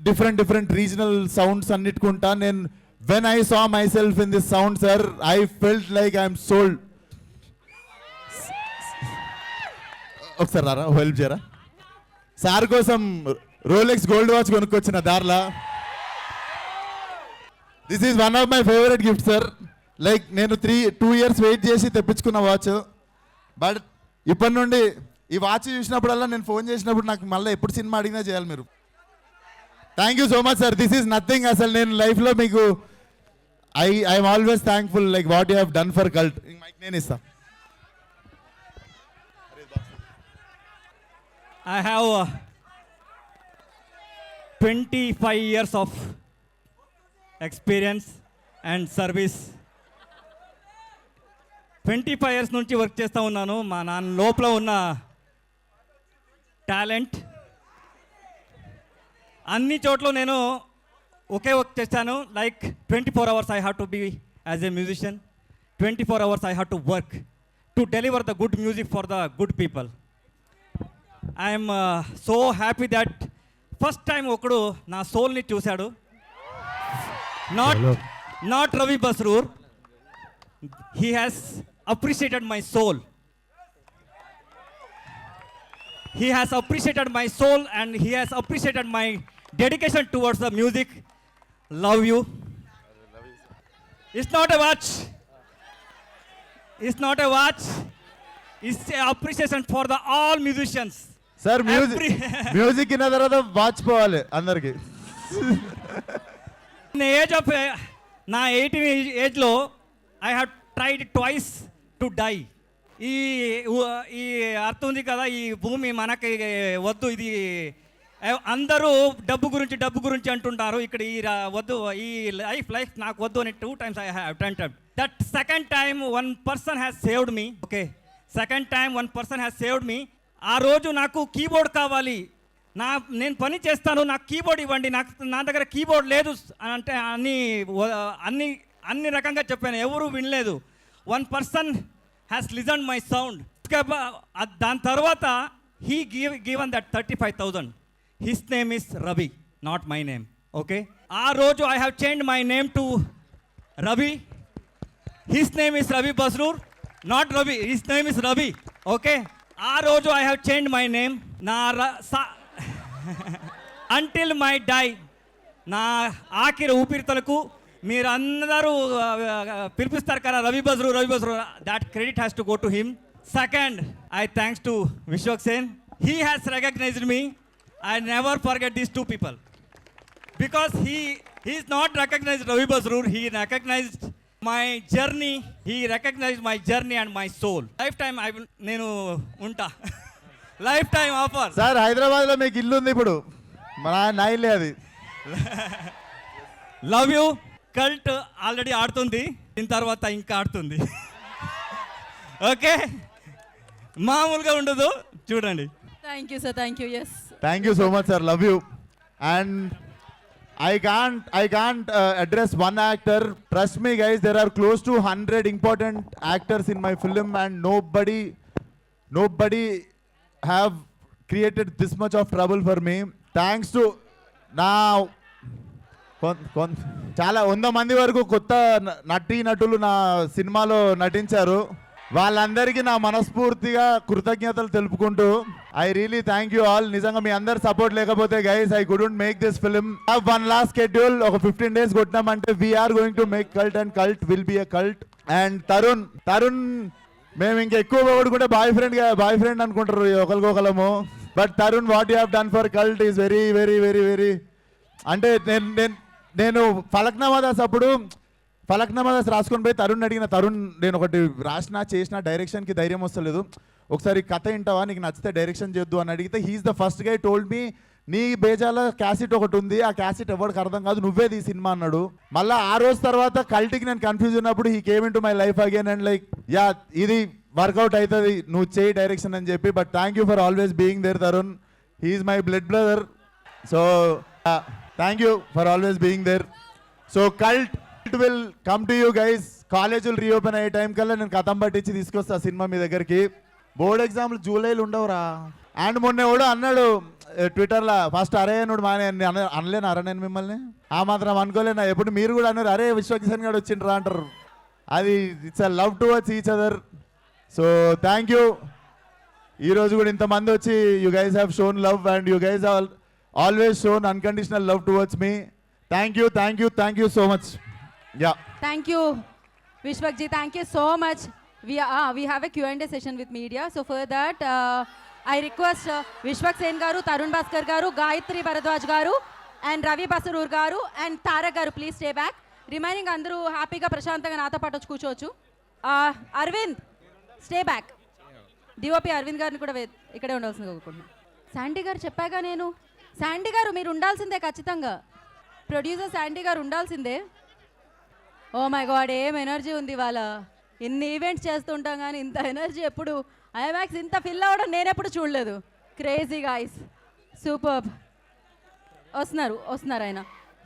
different regional sounds అన్నిటికుంటా. నేను when I saw myself in this sound sir, I felt like I'm sold. ఒకసారి రారా, help చేయరా. Sir కోసం రోలెక్స్ గోల్డ్ వాచ్ కొనుక్కొచ్చిన దారిలా. This is one of my favourite gift sir. Like నేను 2 years wait చేసి తెప్పించుకున్న వాచ్. బట్ ఇప్పటి నుండి ఈ వాచ్ చూసినప్పుడల్లా నేను ఫోన్ చేసినప్పుడు నాకు మళ్ళీ ఎప్పుడు సినిమా అడిగినా చేయాలి మీరు. Thank you so much sir. This is nothing. అసలు నేను లైఫ్లో మీకు I'm always thankful like what you have done for Cult. Mike నేను ఇస్తాను. I have 25 years of experience and service. 25 years నుంచి వర్క్ చేస్తూ ఉన్నాను. మా నాన్న లోపల ఉన్న టాలెంట్ అన్ని చోట్ల నేను ఒకే వర్క్ చేస్తాను. Like 24 hours I have to be as a musician. 24 hours I have to work to deliver the good music for the good people. I'm so happy that first time ఒకడు నా సోల్ని చూశాడు. Not Ravi Basrur. He has appreciated my soul. He has appreciated my soul and he has appreciated my dedication towards the music. Love you. It's not a watch. It's not a watch. It's an appreciation for the all musicians. Sir music ఇన్న తర్వాత వాచ్ పోవాలి అందరికి. నా 18 ఏజ్లో I have tried twice to die. ఈ అర్థం ఉంది కదా, ఈ భూమి మనకి వద్దు, ఇది అందరూ డబ్బు గురించి అంటుంటారు. ఇక్కడ ఈ వద్దు, ఈ లైఫ్ నాకు వద్దు అని 2 times I have attempted. That second time one person has saved me. Okay, second time one person has saved me. ఆ రోజు నాకు కీబోర్డ్ కావాలి, నేను పని చేస్తాను, నాకు కీబోర్డ్ ఇవ్వండి, నా దగ్గర కీబోర్డ్ లేదు అంటే అన్ని రకంగా చెప్పాను, ఎవరు వినలేదు. One person has listen my sound. దాని తర్వాత he given that 35,000. His name is Ravi, not my name. Okay, ఆ రోజు I have change my name to Ravi. His name is Ravi Basrur, not Ravi. His name is Ravi. Okay, ఆ రోజు I have change my name. Until my die, నా ఆఖరి ఊపిరితలకు మీరు అందరూ పిలిపిస్తారు కదా Ravi Basrur. That credit has to go to him. Second, I thanks to Vishwak Sen. He has recognized me. I never forget these 2 people because he is not recognized Ravi Basroor. He recognized my journey. He recognized my journey and my soul. Lifetime I will నేను ఉంటా. Lifetime offer. Sir హైదరాబాద్లో మీకు ఇల్లు ఉంది ఇప్పుడు, నా ఇల్లే అది. Love you. కల్ట్ ఆల్రెడీ ఆడుతుంది, దీని తర్వాత ఇంకా ఆడుతుంది. ఓకే, మామూలుగా ఉండదు, చూడండి. Thank you sir, thank you. Yes, thank you so much sir, love you. And I can't address one actor. Trust me guys, there are close to 100 important actors in my film and nobody have created this much of trouble for me. Thanks to now చాలా 100 మంది వరకు కొత్త నటులు నా సినిమాలో నటించారు. వాళ్ళందరికీ నా మనస్ఫూర్తిగా కృతజ్ఞతలు తెలుపుకుంటూ I really thank you all. నిజంగా మీ అందరు సపోర్ట్ లేకపోతే guys I couldn't make this film. One last schedule, ఒక 15 days కొట్టినామంటే we're going to make Cult and Cult will be a cult. And Tharun మేము ఇంకా ఎక్కువ కొడుకుంటే బాయ్ ఫ్రెండ్ అనుకుంటారు ఒకరికొకరము. But Tharun, what you have done for Cult is very very very very. అంటే నేను ఫలక్నామా దాస్ రాసుకొని పోయి తరుణ్ అడిగిన, తరుణ్ నేను ఒకటి చేసిన డైరెక్షన్కి ధైర్యం వస్తలేదు, ఒకసారి కథ వింటావా, నీకు నచ్చితే డైరెక్షన్ చేద్దు అని అడిగితే he's the first guy told me, నీ బేజాల క్యాసెట్ ఒకటి ఉంది, ఆ క్యాసెట్ ఎవరికి అర్థం కాదు, నువ్వే ఈ సినిమా అన్నాడు. మళ్ళీ ఆ రోజు తర్వాత కల్ట్కి నేను కన్ఫ్యూజ్ ఉన్నప్పుడు he came in to my life again and like yeah ఇది వర్కౌట్ అవుతుంది, నువ్వు చేయి డైరెక్షన్ అని చెప్పి. But thank you for always being there Tarun. He's my blood brother. So thank you for always being there. So Cult will come to you guys. కాలేజీలు reopen అయ్యే time కల్లా నేను కథం పట్టించి తీసుకొస్తా సినిమా మీ దగ్గరికి. బోర్డ్ ఎగ్జామ్లు జూలైలో ఉండవురా. అండ్ మొన్న ఎవడో అన్నాడు ట్విట్టర్లో, ఫస్ట్ అరే అనుడు మానే అనలేను, అరే నేను మిమ్మల్ని ఆ మాత్రం అనుకోలేనా. ఎప్పుడు మీరు కూడా అన్నారు అరే విశ్వకిషన్ గారు వచ్చిండ్రా అంటారు. అది it's a love towards each other. So thank you. ఈరోజు కూడా ఇంతమంది వచ్చి you guys have shown love and you guys always shown unconditional love towards me. Thank you so much. Yeah Thank you, Vishwakji. Thank you so much. We have a Q&A session with media. So for that, I request Vishwak Sen garu, Tarun Bhaskar garu, Gayatri Bharadwaj garu, and Ravi Basarur garu, and Tarak garu, please stay back. Remaining అందరూ హ్యాపీగా ప్రశాంతంగా నాతో పాటు వచ్చి కూర్చోవచ్చు. Aravind stay back. DOP Aravind గారిని కూడా ఇక్కడే ఉండాల్సింది కోరుకుంటున్నాను. శాండీ గారు చెప్పాగా నేను. శాండీ గారు మీరు ఉండాల్సిందే ఖచ్చితంగా. ప్రొడ్యూసర్ శాండీ గారు ఉండాల్సిందే. ఓ మై గాడ్, ఏం ఎనర్జీ ఉంది ఇవాళ. ఎన్ని ఈవెంట్స్ చేస్తుంటాం కానీ ఇంత ఎనర్జీ ఎప్పుడు ఐమాక్స్ ఇంత ఫిల్ అవ్వడం నేను ఎప్పుడు చూడలేదు. Crazy guys, super. వస్తున్నారు ఆయన.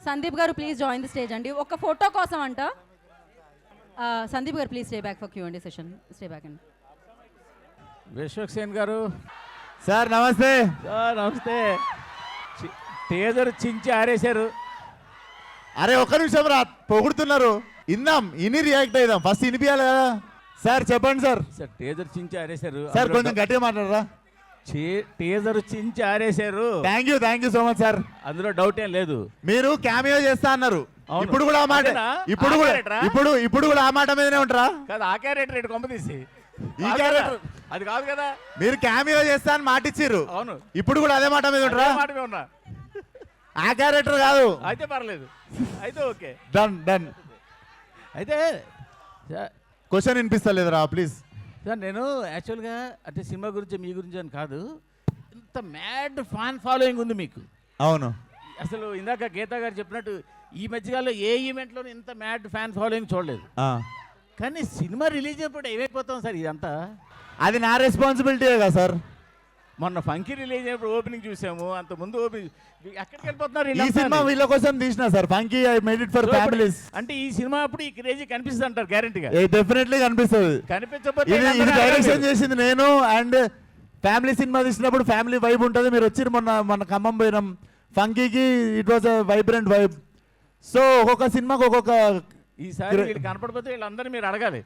సందీప్ గారు ప్లీజ్ జాయిన్ ది స్టేజ్ అండి. ఒక ఫోటో కోసం అంట. సందీప్ గారు please stay back for Q&A session. Stay back అండి. విశ్వక్ సేన్ గారు సార్ నమస్తే. సార్ నమస్తే. టేజర్ చించి ఆరేశారు. అరే ఒక్క నిమిషం రా, పొగుడుతున్నారు. ఇని రియాక్ట్ అయిదాం. ఫస్ట్ ఇనిపియాలి కదా. సార్ చెప్పండి సార్. సార్ టేజర్ చించి ఆరేశారు. సార్ కొంచెం గట్టిగా మాట్లాడరా. టేజర్ చించి ఆరేశారు. Thank you so much sir. అందులో డౌట్ ఏం లేదు. మీరు క్యామియో చేస్తా అన్నారు. అవును. ఇప్పుడు కూడా ఆ మాట ఇప్పుడు కూడా ఆ మాట మీదనే ఉంటారా? కాదు, ఆ క్యారెక్టర్ ఇటు కొంప తీసి ఈ క్యారెక్టర్ అది కాదు కదా. మీరు క్యామియో చేస్తా అని మాట ఇచ్చిర్రు. అవును. ఇప్పుడు కూడా అదే మాట మీద ఉంటారా? అదే మాట మీద ఉన్నా. ఆ క్యారెక్టర్ కాదు. అయితే పర్లేదు, అయితే ఓకే. డన్. అయితే క్వశ్చన్ వినిపిస్తలేదురా ప్లీజ్. సార్ నేను యాక్చువల్గా అంటే సినిమా గురించి మీ గురించి అని కాదు, ఇంత మ్యాడ్ ఫ్యాన్ ఫాలోయింగ్ ఉంది మీకు. అవును. అసలు ఇందాక గీతా గారు చెప్పినట్టు ఈ మధ్యకాలంలో ఏ ఈవెంట్లోనూ ఇంత మ్యాడ్ ఫ్యాన్ ఫాలోయింగ్ చూడలేదు. కానీ సినిమా రిలీజ్ అయినప్పుడు ఏమైపోతాం సార్ ఇదంతా? అది నా రెస్పాన్సిబిలిటీయే కదా సార్. మొన్న ఫంకీ రిలీజ్ అయినప్పుడు ఓపెనింగ్ చూసాము, అంత ముందు ఓపెనింగ్ ఎక్కడికి వెళ్ళిపోతున్నారు ఈ సినిమా వీళ్ళ కోసం తీసిన sir. Funky I made it for families. అంటే ఈ సినిమా అప్పుడు ఈ క్రేజీ కనిపిస్తుంది అంటారు గ్యారెంటీగా? డెఫినెట్లీ కనిపిస్తుంది. కనిపించకపోతే ఇది డైరెక్షన్ చేసింది నేను. అండ్ ఫ్యామిలీ సినిమా తీసినప్పుడు ఫ్యామిలీ వైబ్ ఉంటుంది. మీరు వచ్చి మొన్న ఖమ్మం పోయినాం ఫంకీకి. It was a vibrant vibe. So ఒక్కొక్క సినిమాకి ఒక్కొక్క. ఈసారి వీళ్ళు కనపడిపోతే వీళ్ళందరూ మీరు అడగాలి.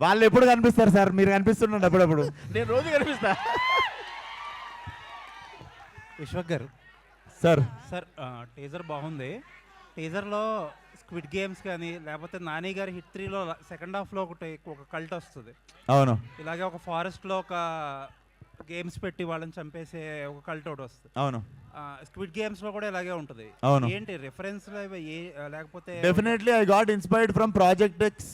వాళ్ళు ఎప్పుడు కనిపిస్తారు సార్? మీరు కనిపిస్తుండండి అప్పుడప్పుడు. నేను రోజు కనిపిస్తా. విశ్వక్ గారు సార్ టీజర్ బాగుంది. టీజర్లో స్క్విడ్ గేమ్స్ కానీ లేకపోతే నాని గారి హిట్ 3లో సెకండ్ హాఫ్లో ఒక కల్ట్ వస్తుంది. అవును. ఇలాగే ఒక ఫారెస్ట్లో ఒక గేమ్స్ పెట్టి వాళ్ళని చంపేసే ఒక కల్ట్ ఒకటి వస్తుంది. అవును. స్క్విడ్ గేమ్స్లో కూడా ఇలాగే ఉంటుంది. అవును. ఏంటి రిఫరెన్స్ లేకపోతే? Definitely I got inspired from project X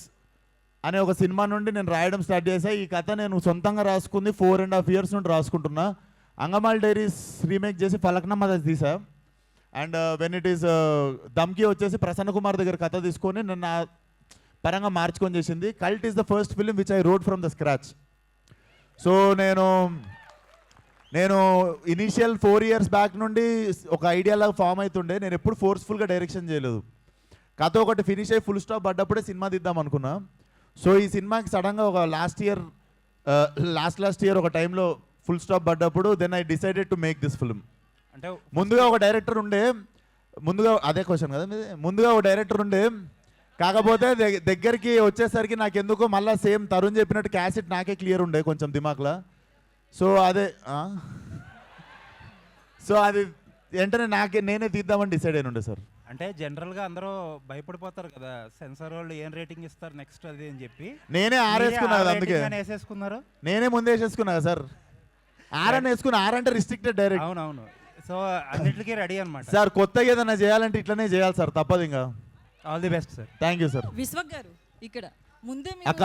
అనే ఒక సినిమా నుండి నేను రాయడం స్టార్ట్ చేశా. ఈ కథ నేను సొంతంగా రాసుకుంది 4.5 years నుండి రాసుకుంటున్నా. అంగమాల్ డైరీస్ రీమేక్ చేసి ఫలక్నామా తీసా. అండ్ వెన్ ఇట్ ఈస్ దమ్కి వచ్చేసి ప్రసన్న కుమార్ దగ్గర కథ తీసుకొని నన్ను ఆ పరంగా మార్చుకొని చేసింది. Cult is the first film which I wrote from the scratch. So నేను ఇనీషియల్ 4 years బ్యాక్ నుండి ఒక ఐడియాలాగా ఫామ్ అవుతుండే. నేను ఎప్పుడు ఫోర్స్ఫుల్గా డైరెక్షన్ చేయలేదు. కథ ఒకటి ఫినిష్ అయ్యి ఫుల్ స్టాప్ పడ్డప్పుడే సినిమా తీద్దాం అనుకున్నా. సో ఈ సినిమాకి సడన్గా ఒక లాస్ట్ ఇయర్ ఒక టైంలో ఫుల్ స్టాప్ పడ్డప్పుడు then I decided to make this film. అంటే ముందుగా ఒక డైరెక్టర్ ఉండే. అదే క్వశ్చన్ కదా మీది. ముందుగా ఒక డైరెక్టర్ ఉండే. కాకపోతే దగ్గరికి వచ్చేసరికి నాకు ఎందుకో మళ్ళీ సేమ్ తరుణ్ చెప్పినట్టు క్యాసెట్ నాకే క్లియర్ ఉండే కొంచెం దిమాక్లా. సో అది వెంటనే నేనే తీద్దామని డిసైడ్ అయిన ఉండే సార్. అంటే జనరల్గా అందరూ భయపడిపోతారు కదా, సెన్సార్ వాళ్ళు ఏం రేటింగ్ ఇస్తారు నెక్స్ట్ అది అని చెప్పి. నేనే ఆరేసుకున్నా కదా, అందుకే వేసేసుకున్నారు. నేనే ముందే వేసేసుకున్నా కదా సార్. ఆరని వేసుకున్నా. అంటే రిస్ట్రిక్టెడ్ డైరెక్ట్. అవునవును. సో అన్నిటికీ రెడీ అనమాట సార్. కొత్తగా ఏదైనా చేయాలంటే ఇట్లనే చేయాలి సార్, తప్పదు. ఇంకా all the best sir. Thank you sir. Vishwak గారు ఇక్కడ ముందే అక్క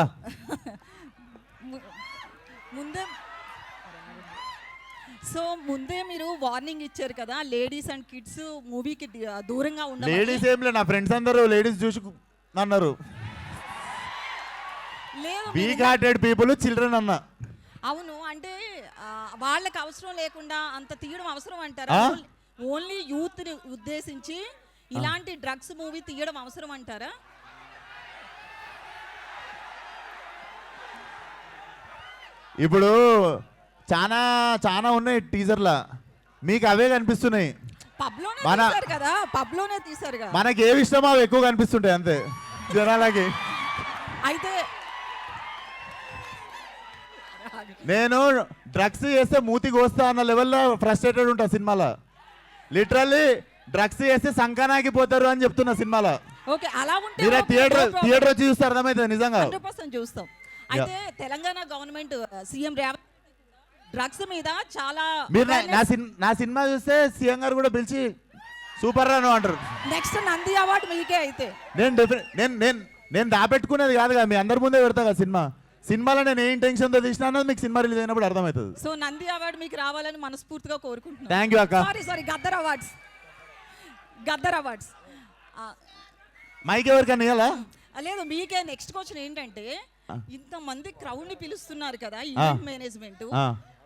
ముందే మీరు వార్నింగ్ ఇచ్చారు కదా, లేడీస్ అండ్ కిడ్స్ మూవీకి దూరంగా ఉండాలి. లేడీస్ ఏం లేదు, నా ఫ్రెండ్స్ అందరూ లేడీస్ చూసి అన్నారు. వీక్ హార్టెడ్ పీపుల్ చిల్డ్రన్ అన్న. అవును, అంటే వాళ్ళకి అవసరం లేకుండా అంత తీయడం అవసరం అంటారా? ఓన్లీ యూత్ ని ఉద్దేశించి ఇలాంటి డ్రగ్స్ మూవీ తీయడం అవసరం అంటారా? ఇప్పుడు చాలా ఉన్నాయి టీజర్లా, మీకు అవే కనిపిస్తున్నాయి. పబ్లోనే తీశారు కదా. మనకి ఏవి ఇష్టమో అవి ఎక్కువ కనిపిస్తుంటాయి అంతే జనాలకి. అయితే నేను డ్రగ్స్ చేస్తే మూతికి వస్తా అన్న లెవెల్లో ఫ్రస్ట్రేటెడ్ ఉంటా సినిమాలో. లిటరల్లీ డ్రగ్స్ చేస్తే సంకనాగిపోతారు అని చెప్తున్నా సినిమాలో. ఓకే అలా ఉంటే మీరే థియేటర్ వచ్చి చూస్తే అర్థమవుతుంది నిజంగా. 100% చూస్తాం. అయితే Telangana government CM Revanth drugs మీద చాలా మీరు నా సినిమా చూస్తే సీఎం గారు కూడా పిలిచి సూపర్ రా అంటారు. నెక్స్ట్ నంది అవార్డు మీకే అయితే. నేను దాపెట్టుకునేది కాదుగా, మీ అందరి ముందే పెడతా కదా సినిమాలో నేను ఏ ఇంటెన్షన్తో తీసినా అన్నది మీకు సినిమా రిలీజ్ అయినప్పుడు అర్థమవుతుంది. సో నంది అవార్డు మీకు రావాలని మనస్ఫూర్తిగా కోరుకుంటున్నాను. థ్యాంక్ యూ అక్క. సారీ గద్దర్ అవార్డ్స్ మైక్ ఎవరికన్నా ఇవ్వాలా? లేదు మీకే. నెక్స్ట్ క్వశ్చన్ ఏంటంటే ఇంతమంది క్రౌడ్ ని పిలుస్తున్నారు కదా ఈవెంట్ మేనేజ్మెంట్,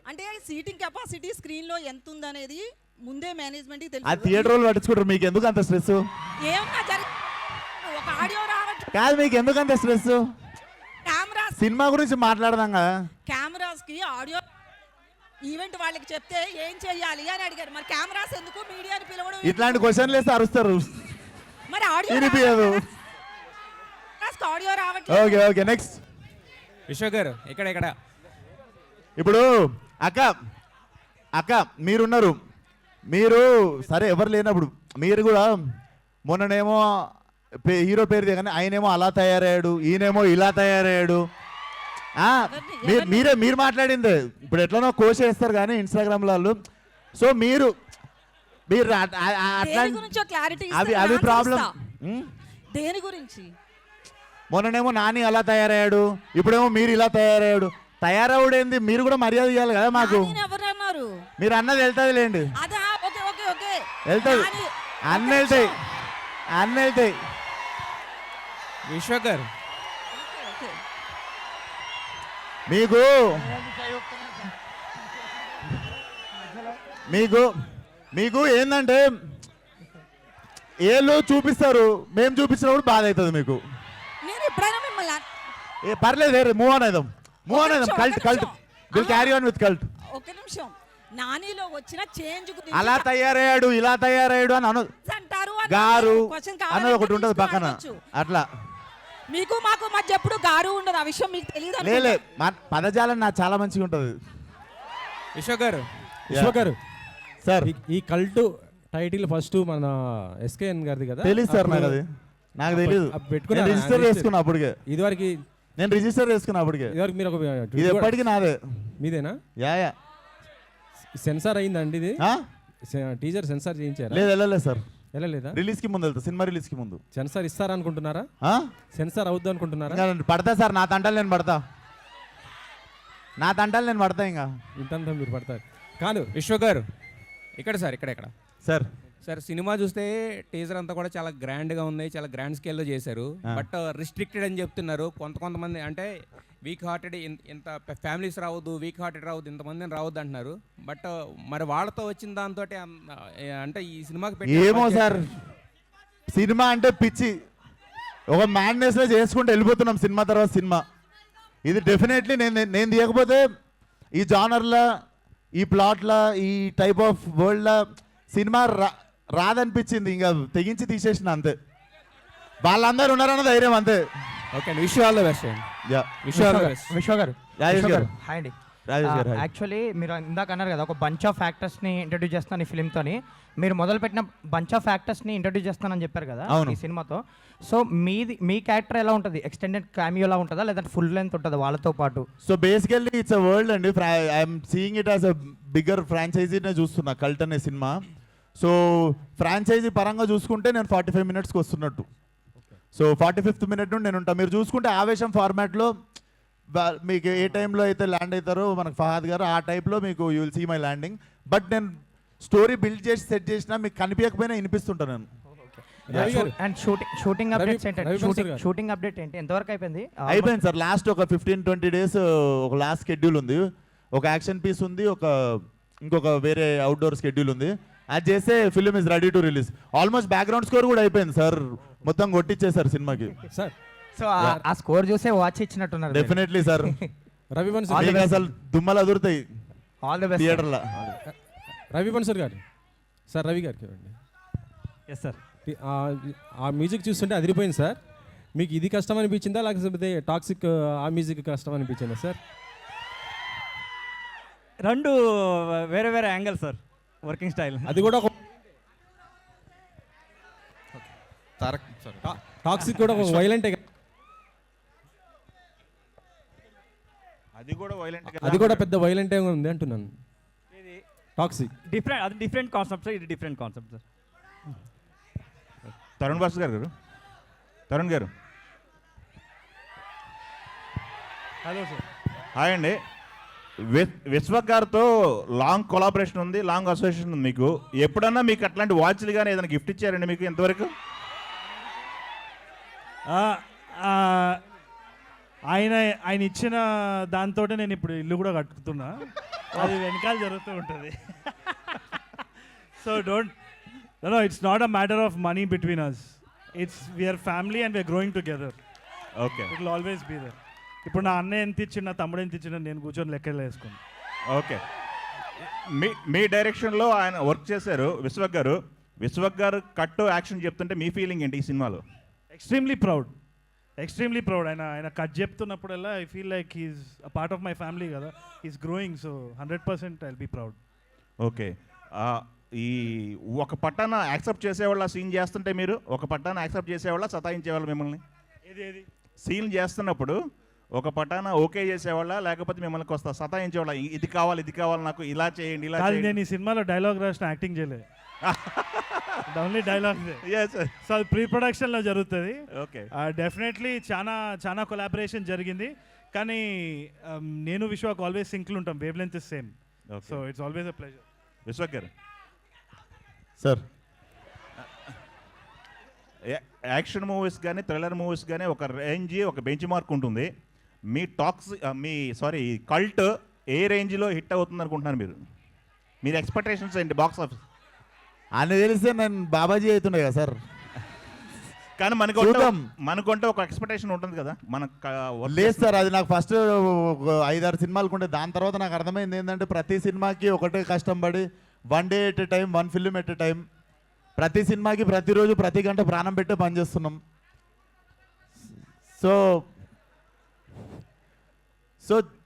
అంటే సీటింగ్ కెపాసిటీ స్క్రీన్ లో ఎంత ఉందనేది ముందే మేనేజ్మెంట్ కి ఆ తెలుసు. థియేటర్ వాళ్ళు పట్టించుకుంటారు, మీకు ఎందుకు అంత స్ట్రెస్? ఏమన్నా ఒక ఆడియో రావట్లేదు కాదు, మీకు ఎందుకు అంత స్ట్రెస్? కెమెరాస్ సినిమా గురించి మాట్లాడదాం కదా. కెమెరాస్ కి ఆడియో ఈవెంట్ వాళ్ళకి చెప్తే ఏం చెయ్యాలి అని అడిగారు. మరి కెమెరాస్ ఎందుకు, మీడియాని పిలవడం ఇట్లాంటి క్వశ్చన్లు వేస్తే అరుస్తారు. మరి ఆడియో వినిపించదు. ఆడియో రావట్లేదు. ఓకే నెక్స్ట్ విశ్వ గారు ఇక్కడ ఇప్పుడు అక్క మీరున్నారు, మీరు సరే ఎవరు లేనప్పుడు మీరు కూడా మొన్ననేమో హీరో పేరు దిగానే ఆయనేమో అలా తయారయ్యాడు, ఈయనేమో ఇలా తయారయ్యాడు. మీరు మాట్లాడింది ఇప్పుడు ఎట్లనో కోష్ చేస్తారు కానీ ఇన్స్టాగ్రామ్ వాళ్ళు. సో మీరు అట్లా అవి ప్రాబ్లం. దేని గురించి? మొన్ననేమో నాని అలా తయారయ్యాడు, ఇప్పుడేమో మీరు ఇలా తయారయ్యాడు. తయారవుడేంది, మీరు కూడా మర్యాద ఇవ్వాలి కదా మాకు. మీరు అన్నది వెళ్తుంది లేండి, వెళ్తుంది, అన్న వెళ్తాయి. విశ్వ గారు మీకు ఏంటంటే ఏళ్ళు చూపిస్తారు, మేము చూపించినప్పుడు బాధ అవుతుంది మీకు. పర్లేదు, మూవ్ ఆన్ అయిదాం. Cult will carry on with Cult. ఒక నిమిషం, నానిలో వచ్చిన చేంజ్ అలా తయారయ్యాడు, ఇలా తయారయ్యాడు అని అంటారు గారు అన్నది ఒకటి ఉంటుంది పక్కన. అట్లా మీకు మాకు మధ్య ఎప్పుడు గారు ఉండదు, ఆ విషయం మీకు తెలియదు. లే పదజాలం నాకు చాలా మంచిగా ఉంటుంది. విశ్వ గారు సార్ ఈ కల్ట్ టైటిల్ ఫస్ట్ మన ఎస్కేఎన్ గారిది కదా? తెలుసు సార్, నాకు తెలియదు. రిజిస్టర్ చేసుకున్నా అప్పటికే, ఇదివరకు నేను రిజిస్టర్ చేసుకున్నా అప్పటికే. మీరు ఒక ఇది ఎప్పటికీ నాదే. మీదేనా? యా సెన్సార్ అయిందండి ఇది? టీజర్ సెన్సార్ చేయించారా? లేదు సార్, వెళ్ళలేదా? రిలీజ్ కి ముందు వెళ్తా, సినిమా రిలీజ్ కి ముందు. సెన్సార్ ఇస్తారా అనుకుంటున్నారా? సెన్సార్ అవుద్ది అనుకుంటున్నారా? పడతా సార్, నా తంటాలు నేను పడతా ఇంకా ఇంతంతా మీరు పడతారు. కాదు విశ్వ గారు, ఇక్కడ సార్ సినిమా చూస్తే టీజర్ అంతా కూడా చాలా గ్రాండ్గా ఉంది, చాలా గ్రాండ్ స్కేల్లో చేశారు. బట్ రిస్ట్రిక్టెడ్ అని చెప్తున్నారు కొంతమంది, అంటే వీక్ హార్టెడ్ ఇంత ఫ్యామిలీస్ రావద్దు, వీక్ హార్టెడ్ రావద్దు, ఇంతమందిని రావద్దు అంటున్నారు. బట్ మరి వాళ్ళతో వచ్చిన దాంతో అంటే ఈ సినిమాకి ఏమో సార్, సినిమా అంటే పిచ్చి, ఒక మ్యాడ్నెస్లో చేసుకుంటూ వెళ్ళిపోతున్నాం సినిమా తర్వాత సినిమా. ఇది డెఫినెట్లీ నేను తీయకపోతే ఈ జానర్లో, ఈ ప్లాట్లో, ఈ టైప్ ఆఫ్ వరల్డ్లో సినిమా రాదనిపించింది, ఇంకా తెగించి తీసేసిన అంతే. వాళ్ళందరూ ఉన్నారన్న ధైర్యం అంతే. Okay, wish all the best. విశ్వ గారు హాయ్ అండి. యాక్చువల్లీ మీరు ఇందాక అన్నారు కదా, ఒక బంచ్ ఆఫ్ యాక్టర్స్ని ఇంట్రడ్యూస్ చేస్తాను ఈ ఫిల్మ్తోని. మీరు మొదలుపెట్టిన బంచ్ ఆఫ్ యాక్టర్స్ని ఇంట్రడ్యూస్ చేస్తానని చెప్పారు కదా ఈ సినిమాతో. సో మీ క్యారెక్టర్ ఎలా ఉంటుంది? ఎక్స్టెండెడ్ క్యామియోలా ఉంటుందా లేదంటే ఫుల్ లెంత్ ఉంటుందా వాళ్ళతో పాటు? So basically it's a world అండి. I'm seeing it as a bigger ఫ్రాంచైజీనే చూస్తున్నా కల్ట్ అనే సినిమా. సో ఫ్రాంచైజీ పరంగా చూసుకుంటే నేను 45 minutesకి వస్తున్నట్టు. సో 45th minute నుండి నేను ఉంటాను. మీరు చూసుకుంటే ఆవేశం ఫార్మాట్లో మీకు ఏ టైంలో అయితే ల్యాండ్ అవుతారో మనకు ఫహాద్ గారు, ఆ టైప్లో మీకు you will see my landing. But నేను స్టోరీ బిల్డ్ చేసి సెట్ చేసినా మీకు కనిపించకపోయినా వినిపిస్తుంటాను నేను. అండ్ షూటింగ్ అప్డేట్స్ ఏంటంటే, షూటింగ్ అప్డేట్ ఏంటి, ఎంతవరకు అయిపోయింది? అయిపోయింది సార్, లాస్ట్ ఒక 15-20 days ఒక లాస్ట్ షెడ్యూల్ ఉంది, ఒక యాక్షన్ పీస్ ఉంది, ఇంకొక వేరే అవుట్డోర్ షెడ్యూల్ ఉంది. అది చేస్తే film is ready to release. Almost background score కూడా అయిపోయింది సార్, మొత్తం కొట్టించేసారు సినిమాకి సార్. సో ఆ స్కోర్ చూసే వాచ్ ఇచ్చినట్టున్నారు. డెఫినెట్లీ సార్, రవి బన్సర్ అసలు దుమ్మలు అదురుతాయి ఆల్ ది బెస్ట్ థియేటర్లో. రవి బన్సర్ గారు సార్, రవి గారికి ఇవ్వండి. Yes sir. ఆ మ్యూజిక్ చూస్తుంటే అదిరిపోయింది సార్. మీకు ఇది కష్టం అనిపించిందా లేకపోతే టాక్సిక్ ఆ మ్యూజిక్ కష్టం అనిపించిందా సార్? రెండు వేరే వేరే యాంగిల్ సార్, వర్కింగ్ స్టైల్. అది కూడా టాక్సిక్ కూడా వైలెంటే, అది కూడా వైలెంట్, అది కూడా పెద్ద వైలెంటే ఉంది అంటున్నాను. టాక్సిక్ డిఫరెంట్, అది డిఫరెంట్ కాన్సెప్ట్ సార్, ఇది different concept sir. Tarun Bhaskar గారు, తరుణ్ గారు హలో సార్. హాయ్ అండి. విశ్వక్ గారితో లాంగ్ కొలాబరేషన్ ఉంది, లాంగ్ అసోసియేషన్ ఉంది మీకు. ఎప్పుడన్నా మీకు అట్లాంటి వాచ్లు కానీ ఏదైనా గిఫ్ట్ ఇచ్చారండి మీకు ఇంతవరకు? ఆయన ఇచ్చిన దాంతో నేను ఇప్పుడు ఇల్లు కూడా కట్టుకుతున్నా, అది వెనకాల జరుగుతూ ఉంటుంది. So no, it's not a matter of money between us, it's we're family and we're growing together. Okay, it will always be there. ఇప్పుడు నా అన్నయ్య ఎంత ఇచ్చిన, తమ్ముడు ఎంత ఇచ్చిన, నేను కూర్చొని లెక్కలు వేసుకున్నాను. ఓకే, మీ డైరెక్షన్లో ఆయన వర్క్ చేశారు విశ్వక్ గారు. విశ్వక్ గారు కట్టు యాక్షన్ చెప్తుంటే మీ ఫీలింగ్ ఏంటి ఈ సినిమాలో? Extremely proud. ఆయన కట్ చెప్తున్నప్పుడల్లా I feel like he's a part of my family కదా, he's growing, so 100% I'll be proud. Okay, ఈ ఒక పట్టాన యాక్సెప్ట్ చేసేవాళ్ళ సీన్ చేస్తుంటే మీరు ఒక పట్టాన యాక్సెప్ట్ చేసేవాళ్ళ సతాయించేవాళ్ళు మిమ్మల్ని? ఏది సీన్ చేస్తున్నప్పుడు ఒక పట్టాన ఓకే చేసేవాళ్ళ లేకపోతే మిమ్మల్ని కొస్తా సతాయించేవాళ్ళ? ఇది కావాలి నాకు, ఇలా చేయండి, ఇలా చేయండి. నేను ఈ సినిమాలో డైలాగ్ రాసిన యాక్టింగ్ చేయలేదు, ఓన్లీ డైలాగ్. సో అది ప్రీ ప్రొడక్షన్లో జరుగుతుంది. ఓకే, డెఫినెట్లీ చాలా కొలాబరేషన్ జరిగింది, కానీ నేను విశ్వాక్ ఆల్వేస్ సింక్లు ఉంటాం, wave length is same. So it's always a pleasure. Vishwak గారు సార్, యాక్షన్ మూవీస్ కానీ థ్రిల్లర్ మూవీస్ కానీ ఒక రేంజ్, ఒక బెంచ్ మార్క్ ఉంటుంది. మీ కల్ట్ ఏ రేంజ్లో హిట్ అవుతుంది అనుకుంటున్నారు మీరు ఎక్స్పెక్టేషన్స్ ఏంటి బాక్స్ ఆఫీస్? అని తెలిస్తే నేను బాబాజీ అవుతుండే కదా సార్. కానీ మనకుంటే ఒక ఎక్స్పెక్టేషన్ ఉంటుంది కదా మనకు. లేదు సార్, అది నాకు ఫస్ట్ 5-6 సినిమాలకు ఉండే. దాని తర్వాత నాకు అర్థమైంది ఏంటంటే ప్రతి సినిమాకి ఒకటే కష్టం పడి, 1 day at a time, 1 film at a time, ప్రతి సినిమాకి ప్రతిరోజు ప్రతి గంట ప్రాణం పెట్టే పని చేస్తున్నాం. So